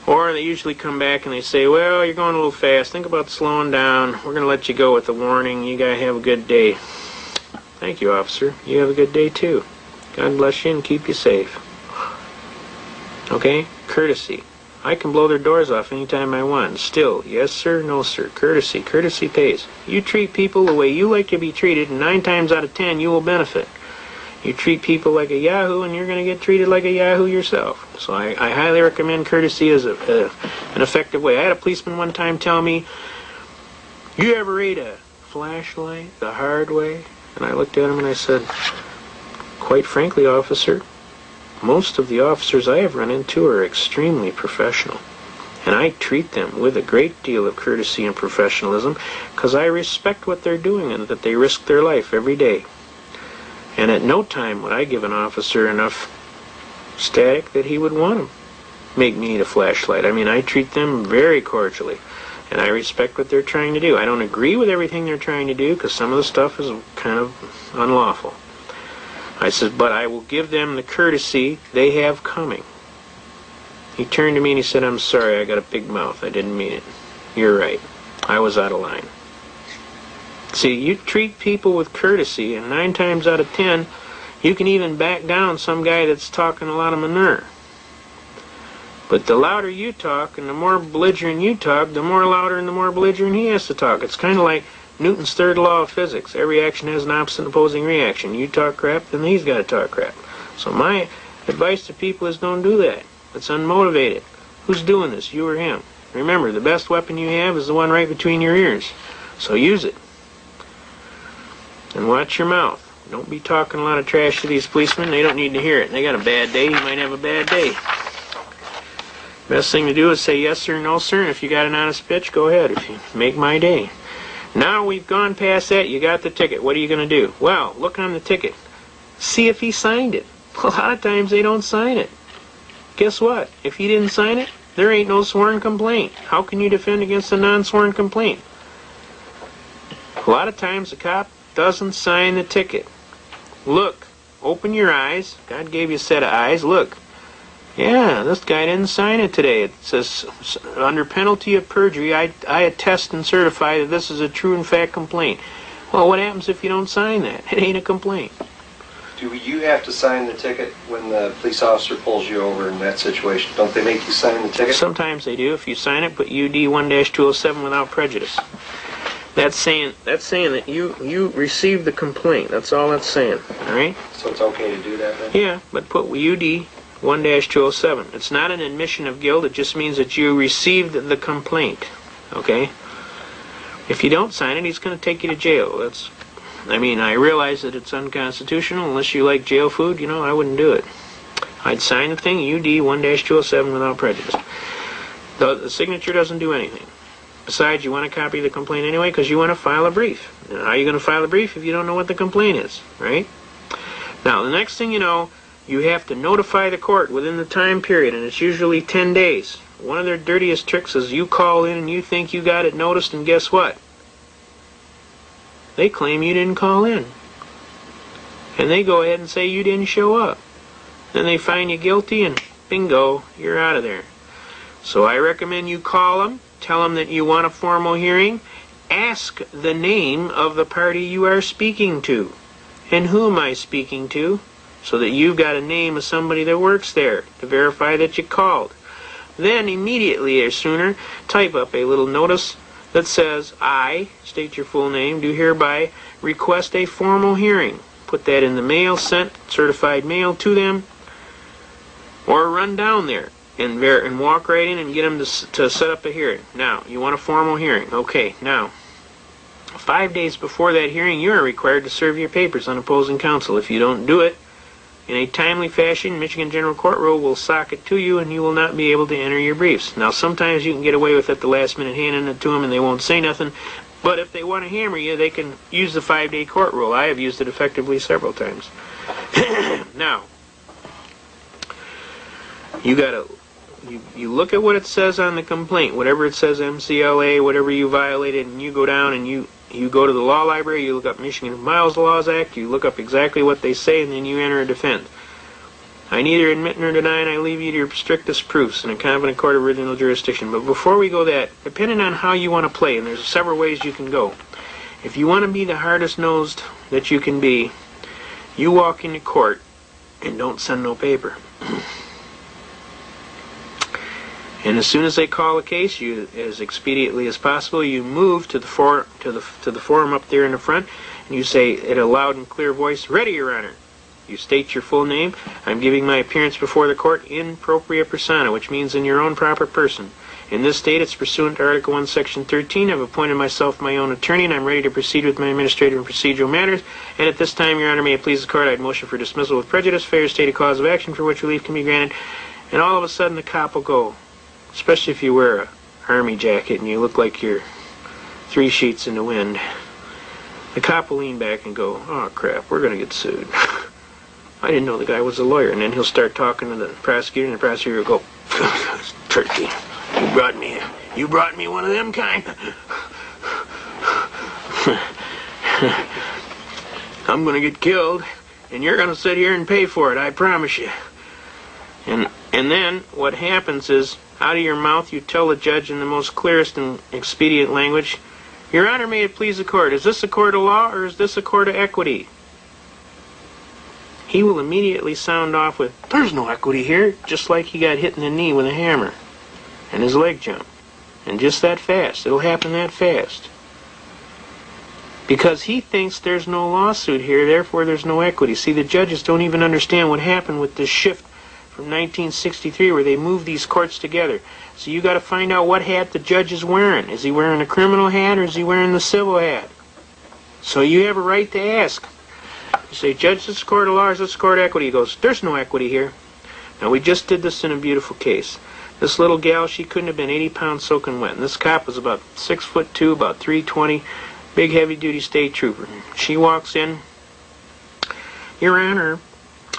Or they usually come back and they say, well, you're going a little fast. Think about slowing down. We're going to let you go with the warning. You got to have a good day. Thank you, officer. You have a good day, too. God bless you and keep you safe. Okay? Courtesy. I can blow their doors off anytime I want. Still, yes, sir, no, sir. Courtesy. Courtesy pays. You treat people the way you like to be treated, and 9 times out of 10, you will benefit. You treat people like a yahoo, and you're going to get treated like a yahoo yourself. So I highly recommend courtesy as an effective way. I had a policeman one time tell me, you ever ate a flashlight the hard way? And I looked at him and I said, quite frankly, officer, most of the officers I have run into are extremely professional. And I treat them with a great deal of courtesy and professionalism because I respect what they're doing and that they risk their life every day. And at no time would I give an officer enough static that he would want to make me eat a flashlight. I mean, I treat them very cordially. And I respect what they're trying to do. I don't agree with everything they're trying to do because some of the stuff is kind of unlawful. I said, but I will give them the courtesy they have coming. He turned to me and he said, I'm sorry, I got a big mouth. I didn't mean it. You're right. I was out of line. See, you treat people with courtesy, and 9 times out of 10, you can even back down some guy that's talking a lot of manure. But the louder you talk and the more belligerent you talk, the more louder and the more belligerent he has to talk. It's kind of like Newton's third law of physics. Every action has an opposite and opposing reaction. You talk crap, then he's got to talk crap. So my advice to people is don't do that. It's unmotivated. Who's doing this, you or him? Remember, the best weapon you have is the one right between your ears. So use it. And watch your mouth. Don't be talking a lot of trash to these policemen. They don't need to hear it. They got a bad day. You might have a bad day. Best thing to do is say yes sir, no sir, and if you got an honest pitch, go ahead. If you make my day. Now we've gone past that, you got the ticket. What are you going to do? Well, look on the ticket. See if he signed it. A lot of times they don't sign it. Guess what? If he didn't sign it, there ain't no sworn complaint. How can you defend against a non-sworn complaint? A lot of times the cop doesn't sign the ticket. Look. Open your eyes. God gave you a set of eyes. Look. Yeah, this guy didn't sign it today. It says, under penalty of perjury, I attest and certify that this is a true and fact complaint. Well, what happens if you don't sign that? It ain't a complaint. Do you have to sign the ticket when the police officer pulls you over in that situation? Don't they make you sign the ticket? Sometimes they do. If you sign it, put UD 1-207 without prejudice. That's saying that you received the complaint. That's all that's saying. All right? So it's okay to do that then? Yeah, but put UD 1-207. It's not an admission of guilt. It just means that you received the complaint. Okay? If you don't sign it, he's going to take you to jail. I realize that it's unconstitutional. Unless you like jail food, I wouldn't do it. I'd sign the thing, UD 1-207 without prejudice. The signature doesn't do anything. Besides, you want a copy of the complaint anyway because you want to file a brief. Now, how are you going to file a brief if you don't know what the complaint is, right? Now, the next thing you know, you have to notify the court within the time period, and it's usually 10 days. One of their dirtiest tricks is you call in and you think you got it noticed, and guess what? They claim you didn't call in. And they go ahead and say you didn't show up. Then they find you guilty, and bingo, you're out of there. So I recommend you call them, tell them that you want a formal hearing, ask the name of the party you are speaking to, and who am I speaking to, so that you've got a name of somebody that works there to verify that you called. Then immediately or sooner, type up a little notice that says, I, state your full name, do hereby request a formal hearing. Put that in the mail, sent certified mail to them, or run down there and walk right in and get them to set up a hearing. Now, you want a formal hearing. Okay, now, 5 days before that hearing, you are required to serve your papers on opposing counsel. If you don't do it in a timely fashion, Michigan General Court Rule will sock it to you and you will not be able to enter your briefs. Now, sometimes you can get away with it at the last minute handing it to them and they won't say nothing, but if they want to hammer you, they can use the 5-day court rule. I have used it effectively several times. Now, you look at what it says on the complaint, whatever it says MCLA, whatever you violated, and you go down and you go to the law library, you look up Michigan Miles Laws Act, you look up exactly what they say, and then you enter a defense. I neither admit nor deny, and I leave you to your strictest proofs in a competent court of original jurisdiction. But before we go that, depending on how you want to play, and there's several ways you can go. If you want to be the hardest nosed that you can be, you walk into court and don't send no paper. And as soon as they call a case, you, as expediently as possible, you move to the forum up there in the front, and you say in a loud and clear voice, "Ready, Your Honor." You state your full name. I'm giving my appearance before the court in propria persona, which means in your own proper person. In this state, it's pursuant to Article 1, Section 13. I've appointed myself my own attorney, and I'm ready to proceed with my administrative and procedural matters. And at this time, Your Honor, may it please the court, I'd motion for dismissal with prejudice, failure to state a cause of action for which relief can be granted. And all of a sudden, the cop will go, especially if you wear a army jacket and you look like you're 3 sheets in the wind. The cop will lean back and go, "Oh crap, we're going to get sued. I didn't know the guy was a lawyer." And then he'll start talking to the prosecutor, and the prosecutor will go, "Turkey, you brought me one of them kind. I'm going to get killed, and you're going to sit here and pay for it, I promise you." And then what happens is, out of your mouth, you tell the judge in the most clearest and expedient language, "Your Honor, may it please the court, is this a court of law or is this a court of equity?" He will immediately sound off with, "There's no equity here," just like he got hit in the knee with a hammer and his leg jumped. And just that fast. It'll happen that fast. Because he thinks there's no lawsuit here, therefore there's no equity. See, the judges don't even understand what happened with this shift from 1963 where they moved these courts together. So you got to find out what hat the judge is wearing. Is he wearing a criminal hat or is he wearing the civil hat? So you have a right to ask. You say, "Judge, this is a court of law or is this a court of equity?" He goes, "There's no equity here." Now, we just did this in a beautiful case. This little gal, she couldn't have been 80 pounds soaking wet. And this cop was about 6'2", about 320, big heavy-duty state trooper. She walks in, "Your Honor,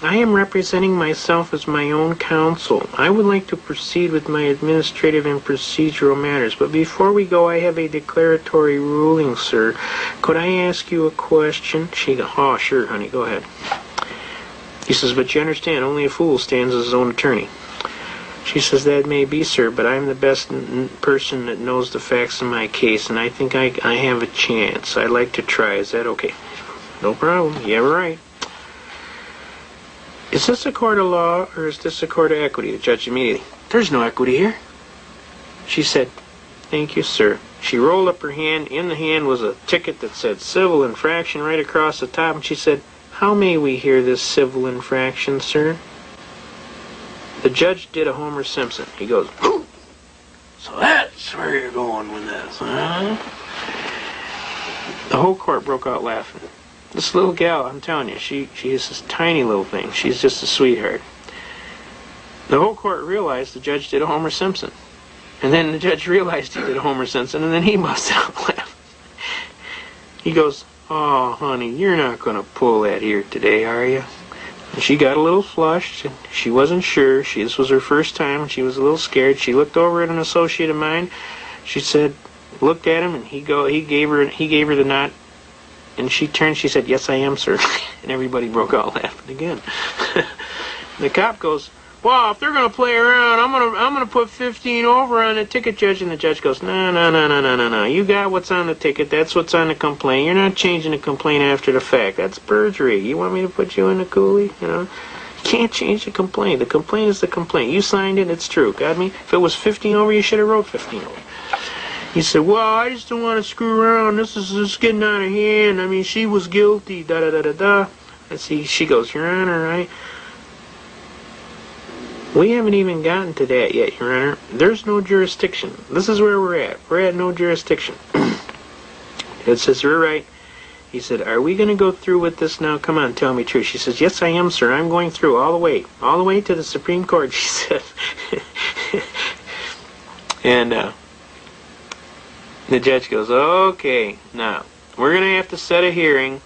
I am representing myself as my own counsel. I would like to proceed with my administrative and procedural matters. But before we go, I have a declaratory ruling, sir. Could I ask you a question?" She goes, "Oh, sure, honey, go ahead." He says, "But you understand, only a fool stands as his own attorney." She says, that may be, sir, but I'm the best person that knows the facts of my case, and I think I have a chance. I'd like to try. Is that okay? No problem. Yeah, right. Is this a court of law, or is this a court of equity? The judge immediately, there's no equity here. She said, thank you, sir. She rolled up her hand. In the hand was a ticket that said civil infraction right across the top, and she said, how may we hear this civil infraction, sir? The judge did a Homer Simpson. He goes, "Ooh, so that's where you're going with this, huh?" The whole court broke out laughing. This little gal, I'm telling you, she is this tiny little thing. She's just a sweetheart. The whole court realized the judge did a Homer Simpson. And then the judge realized he did a Homer Simpson, and then he busted out laughing. He goes, oh, honey, you're not going to pull that here today, are you? And she got a little flushed. She wasn't sure. This was her first time. She was a little scared. She looked over at an associate of mine. She said, looked at him, and he gave her the nod. And she turned. She said, yes, I am, sir. And everybody broke out laughing again. The cop goes, well, if they're going to play around, I'm gonna put 15 over on the ticket, judge. And the judge goes, no. You got what's on the ticket. That's what's on the complaint. You're not changing the complaint after the fact. That's perjury. You want me to put you in the coolie? You know, you can't change the complaint. The complaint is the complaint. You signed it. It's true. Got me? If it was 15 over, you should have wrote 15 over. He said, well, I just don't want to screw around. This is getting out of hand. I mean, she was guilty. Da. And see, she goes, Your Honor, we haven't even gotten to that yet, Your Honor. There's no jurisdiction. This is where we're at. We're at no jurisdiction. It says, you're right. He said, are we going to go through with this now? Come on, tell me the truth. She says, yes, I am, sir. I'm going through all the way to the Supreme Court, she said. And the judge goes, okay, now, we're going to have to set a hearing.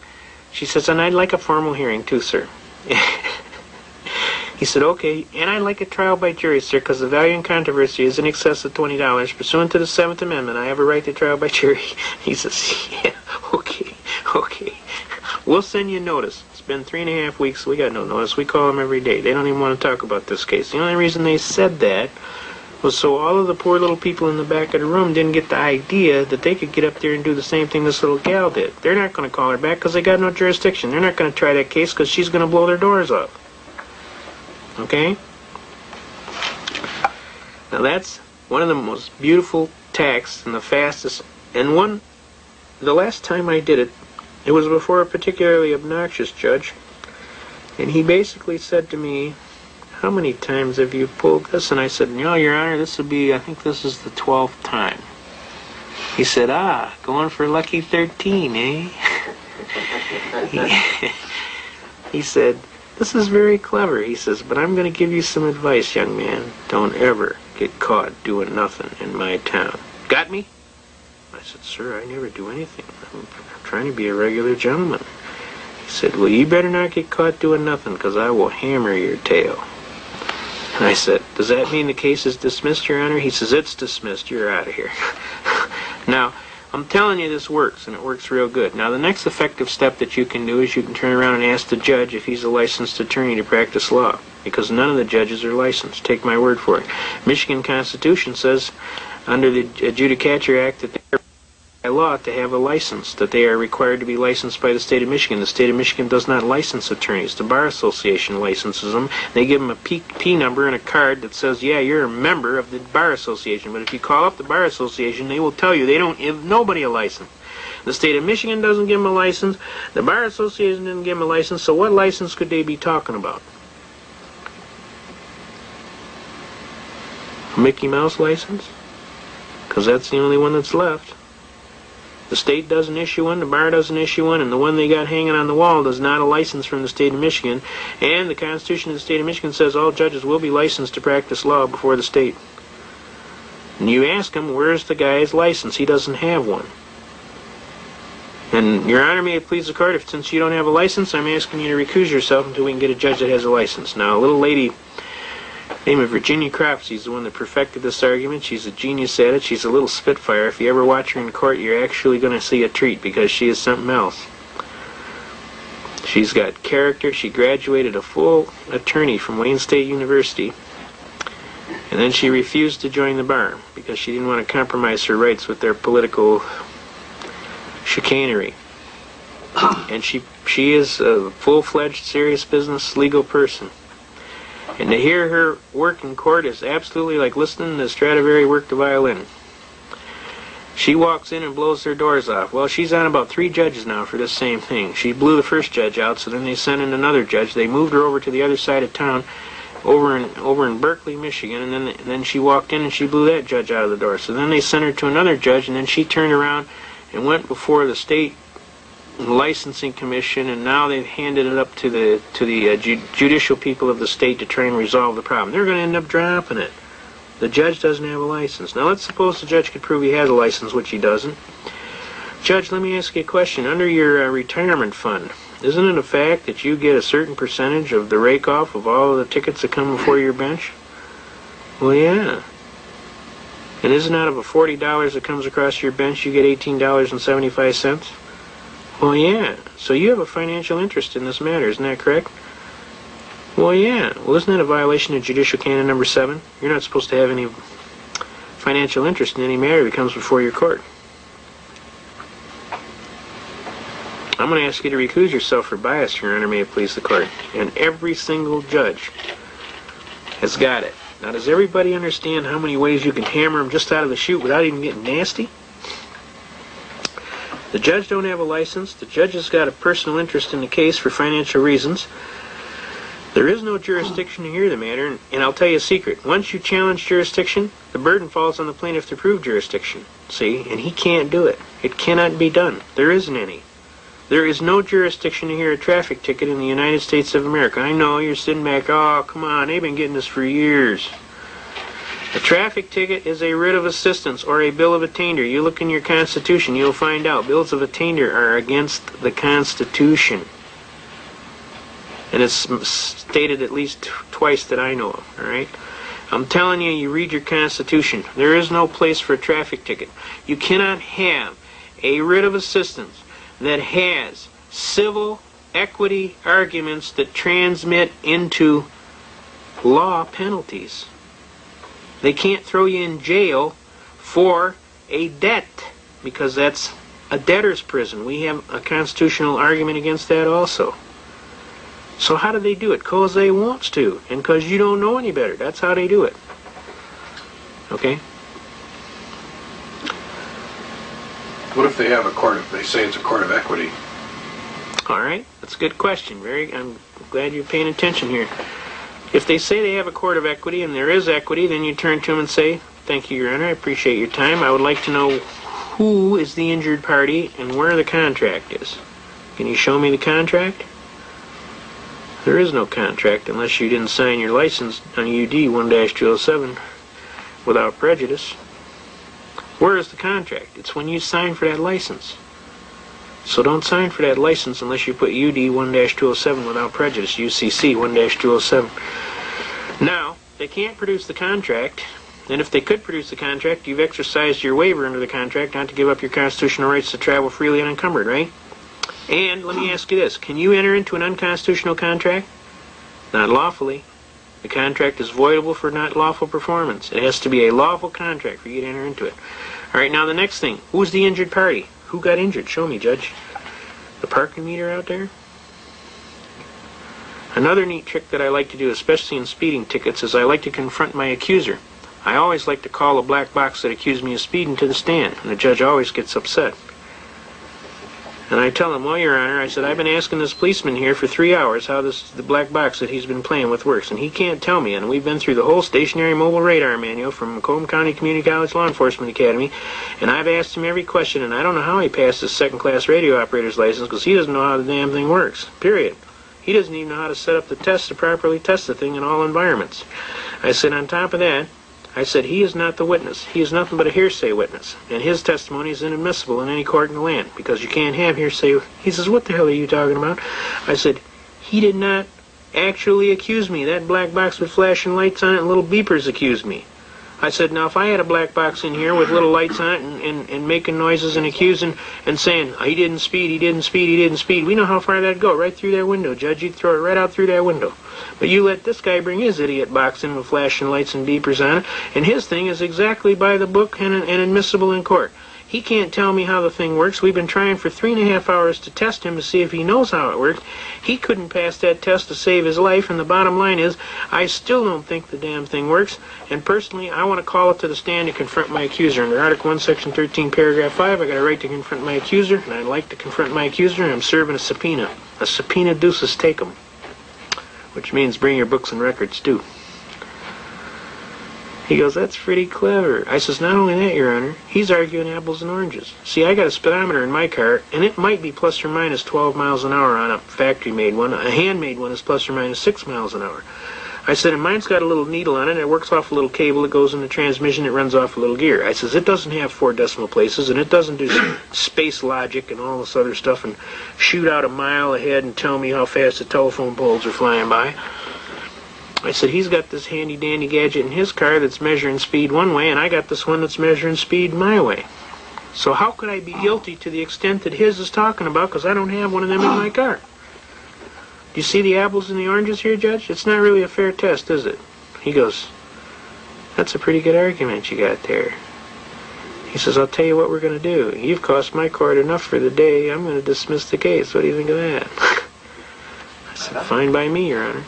She says, and I'd like a formal hearing too, sir. He said, okay, and I'd like a trial by jury, sir, because the value in controversy is in excess of $20. Pursuant to the 7th Amendment, I have a right to trial by jury. He says, yeah, okay. We'll send you notice. It's been 3.5 weeks. We got no notice. We call them every day. They don't even want to talk about this case. The only reason they said that was so all of the poor little people in the back of the room didn't get the idea that they could get up there and do the same thing this little gal did. They're not going to call her back because they got no jurisdiction. They're not going to try that case because she's going to blow their doors up. Okay? Now that's one of the most beautiful tacks and the fastest. And the last time I did it, it was before a particularly obnoxious judge. And he basically said to me, how many times have you pulled this? And I said, no, Your Honor, I think this is the 12th time. He said, going for lucky 13, eh? He said, this is very clever, he says, but I'm going to give you some advice, young man. Don't ever get caught doing nothing in my town. Got me? I said, sir, I never do anything. I'm trying to be a regular gentleman. He said, well, you better not get caught doing nothing, because I will hammer your tail. And I said, does that mean the case is dismissed, Your Honor? He says, it's dismissed. You're out of here. Now, I'm telling you this works, and it works real good. Now, the next effective step that you can do is you can turn around and ask the judge if he's a licensed attorney to practice law, because none of the judges are licensed. Take my word for it. Michigan Constitution says, under the Adjudicature Act, that they're by law to have a license, that they are required to be licensed by the state of Michigan. The state of Michigan does not license attorneys. The Bar Association licenses them. They give them a P number and a card that says, yeah, you're a member of the Bar Association. But if you call up the Bar Association, they will tell you they don't give nobody a license. The state of Michigan doesn't give them a license. The Bar Association didn't give them a license. So what license could they be talking about? A Mickey Mouse license? Because that's the only one that's left. The state doesn't issue one, the bar doesn't issue one, and the one they got hanging on the wall does not a license from the state of Michigan. And the Constitution of the state of Michigan says all judges will be licensed to practice law before the state. And you ask him, where's the guy's license? He doesn't have one. And, Your Honor, may it please the court, if since you don't have a license, I'm asking you to recuse yourself until we can get a judge that has a license. Now, a little lady named Virginia Cropsey is the one that perfected this argument. She's a genius at it. She's a little spitfire. If you ever watch her in court, you're actually going to see a treat, because she is something else. She's got character. She graduated a full attorney from Wayne State University. And then she refused to join the bar because she didn't want to compromise her rights with their political chicanery. And she is a full-fledged, serious business, legal person. And to hear her work in court is absolutely like listening to Stradivari work the violin. She walks in and blows their doors off. Well, she's on about 3 judges now for this same thing. She blew the first judge out, so then they sent in another judge. They moved her over to the other side of town, over in Berkeley, Michigan, and then she walked in and she blew that judge out of the door. So then they sent her to another judge, and then she turned around and went before the state licensing commission, and now they've handed it up to the judicial people of the state to try and resolve the problem. They're going to end up dropping it. The judge doesn't have a license. Now let's suppose the judge could prove he has a license, which he doesn't. Judge, let me ask you a question. Under your retirement fund, isn't it a fact that you get a certain percentage of the rake-off of all of the tickets that come before your bench? Well, yeah. And isn't out of a $40 that comes across your bench, you get $18.75? Well, yeah. So you have a financial interest in this matter, isn't that correct? Well, yeah. Well, isn't that a violation of Judicial Canon number 7? You're not supposed to have any financial interest in any matter that comes before your court. I'm going to ask you to recuse yourself for bias, Your Honor, may it please the court. And every single judge has got it. Now, does everybody understand how many ways you can hammer them just out of the chute without even getting nasty? The judge don't have a license. The judge has got a personal interest in the case for financial reasons. There is no jurisdiction to hear the matter, and I'll tell you a secret. Once you challenge jurisdiction, the burden falls on the plaintiff to prove jurisdiction. See? And he can't do it. It cannot be done. There isn't any. There is no jurisdiction to hear a traffic ticket in the United States of America. I know, you're sitting back, oh, come on, they've been getting this for years. A traffic ticket is a writ of assistance or a bill of attainder. You look in your Constitution, you'll find out bills of attainder are against the Constitution. And it's stated at least twice that I know of, all right? I'm telling you, you read your Constitution. There is no place for a traffic ticket. You cannot have a writ of assistance that has civil equity arguments that transmit into law penalties. They can't throw you in jail for a debt because that's a debtor's prison. We have a constitutional argument against that also. So how do they do it? Because they wants to, and because you don't know any better. That's how they do it. Okay? What if they have a court of, they say it's a court of equity? All right, that's a good question. I'm glad you're paying attention here. If they say they have a court of equity and there is equity, then you turn to them and say, thank you, Your Honor, I appreciate your time. I would like to know who is the injured party and where the contract is. Can you show me the contract? There is no contract unless you didn't sign your license on UD 1-207 without prejudice. Where is the contract? It's when you sign for that license. So don't sign for that license unless you put UD 1-207 without prejudice, UCC 1-207. Now, they can't produce the contract, and if they could produce the contract, you've exercised your waiver under the contract not to give up your constitutional rights to travel freely unencumbered, right? And let me ask you this. Can you enter into an unconstitutional contract? Not lawfully. The contract is voidable for not lawful performance. It has to be a lawful contract for you to enter into it. All right, now the next thing. Who's the injured party? Who got injured? Show me, Judge. The parking meter out there? Another neat trick that I like to do, especially in speeding tickets, is I like to confront my accuser. I always like to call a black box that accused me of speeding to the stand, and the judge always gets upset. And I tell him, well, Your Honor, I said, I've been asking this policeman here for 3 hours how the black box that he's been playing with works, and he can't tell me. And we've been through the whole stationary mobile radar manual from Macomb County Community College Law Enforcement Academy, and I've asked him every question, and I don't know how he passed his second-class radio operator's license because he doesn't know how the damn thing works, period. He doesn't even know how to set up the test to properly test the thing in all environments. I said, on top of that, I said, he is not the witness. He is nothing but a hearsay witness, and his testimony is inadmissible in any court in the land because you can't have hearsay. He says, what the hell are you talking about? I said, he did not actually accuse me. That black box with flashing lights on it and little beepers accused me. I said, now if I had a black box in here with little lights on it and making noises and accusing and saying, he didn't speed, he didn't speed, he didn't speed, we know how far that'd go, right through that window, Judge. You'd throw it right out through that window. But you let this guy bring his idiot box in with flashing lights and beepers on it, and his thing is exactly by the book and admissible in court. He can't tell me how the thing works. We've been trying for 3.5 hours to test him to see if he knows how it works. He couldn't pass that test to save his life, and the bottom line is, I still don't think the damn thing works, and personally, I want to call it to the stand and confront my accuser. Under Article 1, Section 13, Paragraph 5, I got a right to confront my accuser, and I'd like to confront my accuser, and I'm serving a subpoena. A subpoena deuces take 'em, which means bring your books and records, too. He goes, that's pretty clever. I says, not only that, Your Honor, he's arguing apples and oranges. See, I got a speedometer in my car, and it might be plus or minus 12 miles an hour on a factory-made one. A handmade one is plus or minus 6 miles an hour. I said, and mine's got a little needle on it, and it works off a little cable that goes in the transmission, it runs off a little gear. I says, it doesn't have 4 decimal places, and it doesn't do space logic and all this other stuff and shoot out a mile ahead and tell me how fast the telephone poles are flying by. I said, he's got this handy-dandy gadget in his car that's measuring speed one way, and I got this one that's measuring speed my way. So how could I be guilty to the extent that his is talking about, because I don't have one of them in my car? Do you see the apples and the oranges here, Judge? It's not really a fair test, is it? He goes, that's a pretty good argument you got there. He says, I'll tell you what we're going to do. You've cost my court enough for the day. I'm going to dismiss the case. What do you think of that? I said, fine by me, Your Honor.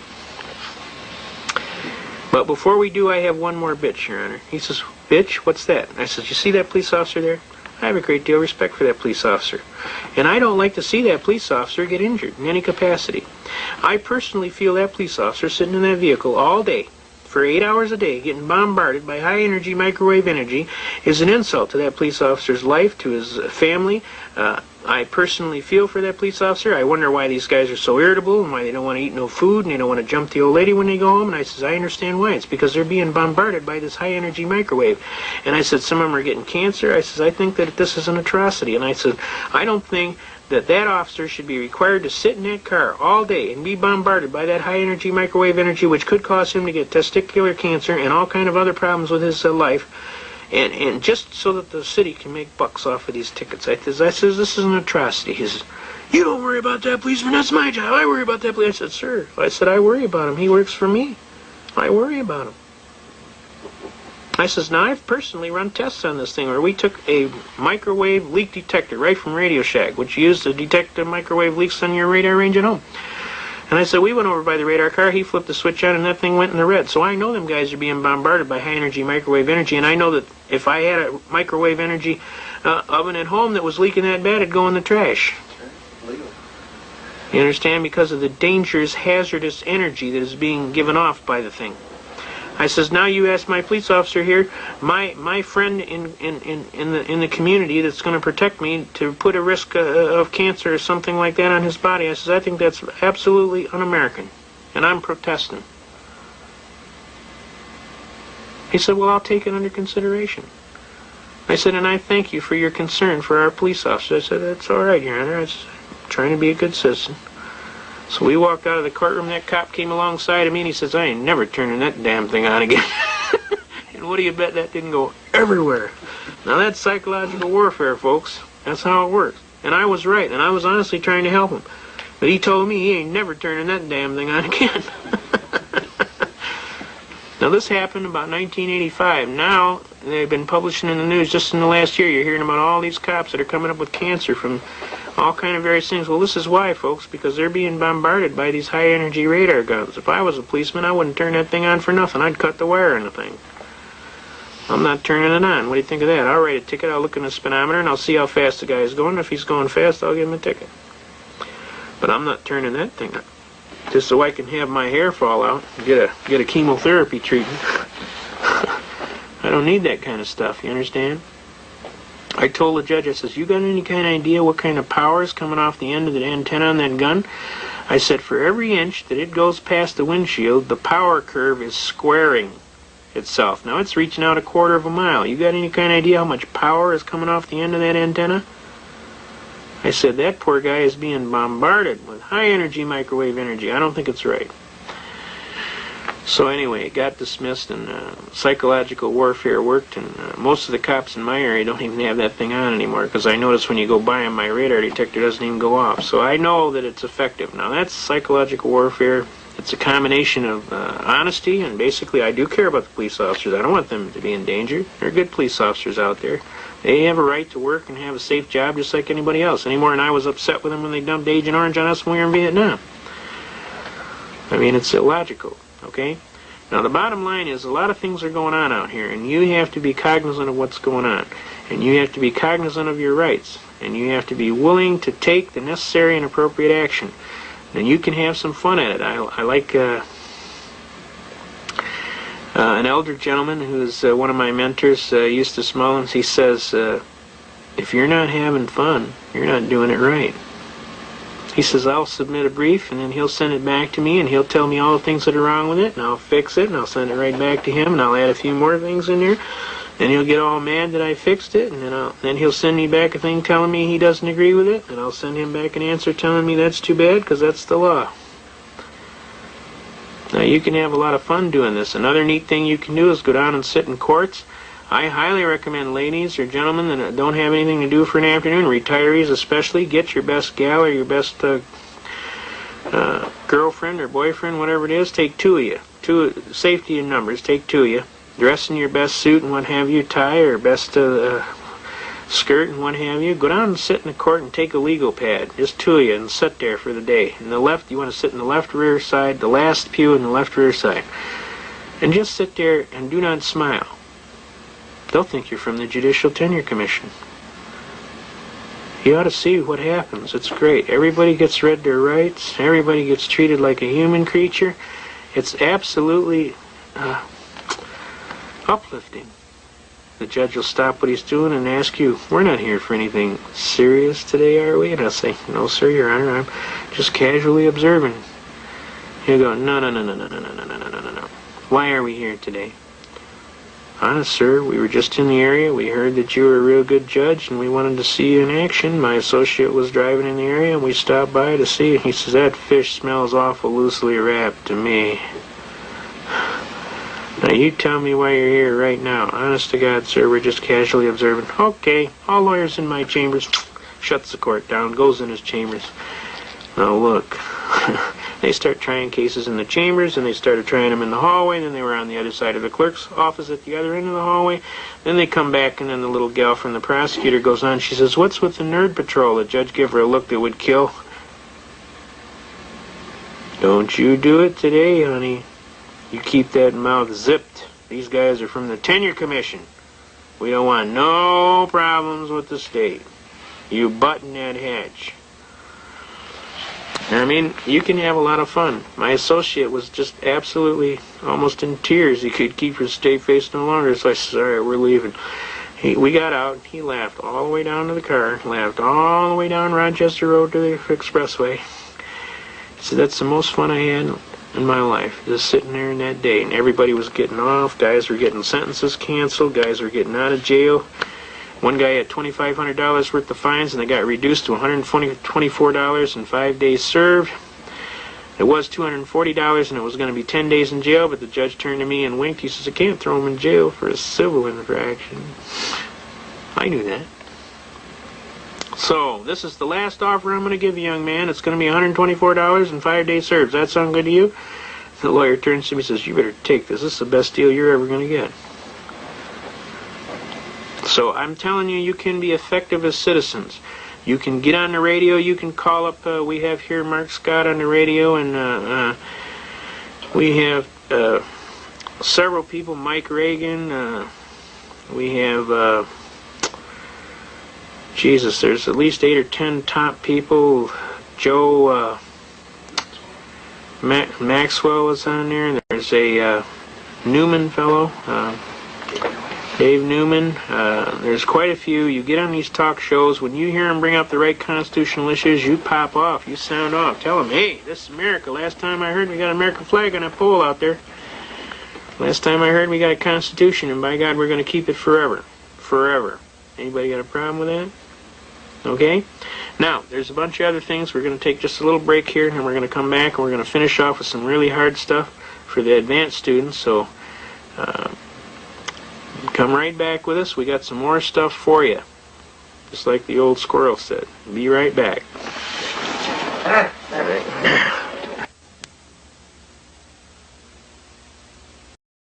But before we do, I have one more bitch, Your Honor. He says, bitch, what's that? I said, you see that police officer there? I have a great deal of respect for that police officer. And I don't like to see that police officer get injured in any capacity. I personally feel that police officer sitting in that vehicle all day, for 8 hours a day, getting bombarded by high-energy microwave energy is an insult to that police officer's life, to his family. I personally feel for that police officer. I wonder why these guys are so irritable and why they don't want to eat no food and they don't want to jump the old lady when they go home. And I says, I understand why. It's because they're being bombarded by this high-energy microwave. And I said, some of them are getting cancer. I says, I think that this is an atrocity. And I said, I don't think that that officer should be required to sit in that car all day and be bombarded by that high-energy microwave energy, which could cause him to get testicular cancer and all kind of other problems with his life. And just so that the city can make bucks off of these tickets. I says, this is an atrocity. He says, you don't worry about that policeman, that's my job. I worry about that policeman. I said, sir, I worry about him. He works for me. I worry about him. I says, now I've personally run tests on this thing where we took a microwave leak detector right from Radio Shack, which you use to detect the microwave leaks on your radar range at home. And I said, we went over by the radar car, he flipped the switch on, and that thing went in the red. So I know them guys are being bombarded by high-energy microwave energy, and I know that if I had a microwave energy oven at home that was leaking that bad, it'd go in the trash. You understand? Because of the dangerous, hazardous energy that is being given off by the thing. I says, now you ask my police officer here, my friend in the community that's going to protect me, to put a risk of cancer or something like that on his body. I says, I think that's absolutely un-American, and I'm protesting. He said, well, I'll take it under consideration. I said, and I thank you for your concern for our police officer. I said, that's all right, Your Honor. I'm trying to be a good citizen. So we walked out of the courtroom, that cop came alongside of me and he says, I ain't never turning that damn thing on again. And what do you bet that didn't go everywhere? Now that's psychological warfare, folks. That's how it works. And I was right, and I was honestly trying to help him. But he told me he ain't never turning that damn thing on again. Now this happened about 1985. Now they've been publishing in the news just in the last year. You're hearing about all these cops that are coming up with cancer from all kind of various things. Well, this is why, folks, because they're being bombarded by these high-energy radar guns. If I was a policeman, I wouldn't turn that thing on for nothing. I'd cut the wire in the thing. I'm not turning it on. What do you think of that? I'll write a ticket, I'll look in the speedometer, and I'll see how fast the guy is going. If he's going fast, I'll give him a ticket. But I'm not turning that thing on. Just so I can have my hair fall out and get a chemotherapy treatment. I don't need that kind of stuff, you understand? I told the judge, I says, you got any kind of idea what kind of power is coming off the end of the antenna on that gun? I said, for every inch that it goes past the windshield, the power curve is squaring itself. Now it's reaching out 1/4 of a mile. You got any kind of idea how much power is coming off the end of that antenna? I said, that poor guy is being bombarded with high-energy microwave energy. I don't think it's right. So anyway, it got dismissed, and psychological warfare worked, and most of the cops in my area don't even have that thing on anymore, because I notice when you go by them, my radar detector doesn't even go off. So I know that it's effective. Now that's psychological warfare. It's a combination of honesty, and basically I do care about the police officers. I don't want them to be in danger. There are good police officers out there. They have a right to work and have a safe job just like anybody else. Any more than I was upset with them when they dumped Agent Orange on us when we were in Vietnam. I mean, it's illogical, okay? Now, the bottom line is a lot of things are going on out here, and you have to be cognizant of what's going on. And you have to be cognizant of your rights. And you have to be willing to take the necessary and appropriate action. And you can have some fun at it. I like an elder gentleman who's one of my mentors, Eustace Mullins. He says, if you're not having fun, you're not doing it right. He says, I'll submit a brief, and then he'll send it back to me, and he'll tell me all the things that are wrong with it, and I'll fix it, and I'll send it right back to him, and I'll add a few more things in there. Then he'll get all mad that I fixed it, and then he'll send me back a thing telling me he doesn't agree with it, and I'll send him back an answer telling me that's too bad, because that's the law. Now, you can have a lot of fun doing this. Another neat thing you can do is go down and sit in courts. I highly recommend ladies or gentlemen that don't have anything to do for an afternoon, retirees especially, get your best gal or your best girlfriend or boyfriend, whatever it is, take two of you. Safety in numbers, take two of you. Dress in your best suit and what have you, tie or best skirt and what have you. Go down and sit in the court and take a legal pad, just two of you, and sit there for the day. In the left, you want to sit in the left rear side, the last pew in the left rear side. And just sit there and do not smile. They'll think you're from the Judicial Tenure Commission. You ought to see what happens. It's great. Everybody gets read their rights. Everybody gets treated like a human creature. It's absolutely uplifting. The judge will stop what he's doing and ask you, we're not here for anything serious today, are we? And I'll say, no, sir, Your Honor, I'm just casually observing. He'll go, no. Why are we here today? Honest, sir, we were just in the area. We heard that you were a real good judge, and we wanted to see you in action. My associate was driving in the area, and we stopped by to see you. He says, that fish smells awful loosely wrapped to me. Now, you tell me why you're here right now. Honest to God, sir, we're just casually observing. Okay, all lawyers in my chambers. Shuts the court down, goes in his chambers. Now, look. They start trying cases in the chambers, and they started trying them in the hallway, then they were on the other side of the clerk's office at the other end of the hallway. Then they come back, and then the little gal from the prosecutor goes on. She says, what's with the nerd patrol? The judge gave her a look that would kill. Don't you do it today, honey. You keep that mouth zipped. These guys are from the Tenure Commission. We don't want no problems with the state. You button that hatch. I mean, you can have a lot of fun. My associate was just absolutely almost in tears. He could keep his straight face no longer, so I said, all right, we're leaving. We got out. He laughed all the way down to the car, laughed all the way down Rochester Road to the expressway. He said, that's the most fun I had in my life, just sitting there in that day. And everybody was getting off. Guys were getting sentences canceled. Guys were getting out of jail. One guy had $2,500 worth of fines, and they got reduced to $124 and 5 days served. It was $240, and it was going to be 10 days in jail, but the judge turned to me and winked. He says, I can't throw him in jail for a civil infraction. I knew that. So, this is the last offer I'm going to give you, young man. It's going to be $124 and 5 days served. Does that sound good to you? The lawyer turns to me and says, you better take this. This is the best deal you're ever going to get. So I'm telling you, you can be effective as citizens. You can get on the radio. You can call up. We have here Mark Scott on the radio, and we have several people. Mike Reagan. We have Jesus. There's at least 8 or 10 top people. Joe Maxwell is on there. There's a Newman fellow. Dave Newman, there's quite a few. You get on these talk shows, when you hear them bring up the right constitutional issues, you pop off, you sound off. Tell them, hey, this is America. Last time I heard we got an American flag on a pole out there. Last time I heard we got a constitution, and by God, we're going to keep it forever. Forever. Anybody got a problem with that? Okay? Now, there's a bunch of other things. We're going to take just a little break here, and we're going to come back, and we're going to finish off with some really hard stuff for the advanced students. So come right back with us. We got some more stuff for you. Just like the old squirrel said. Be right back.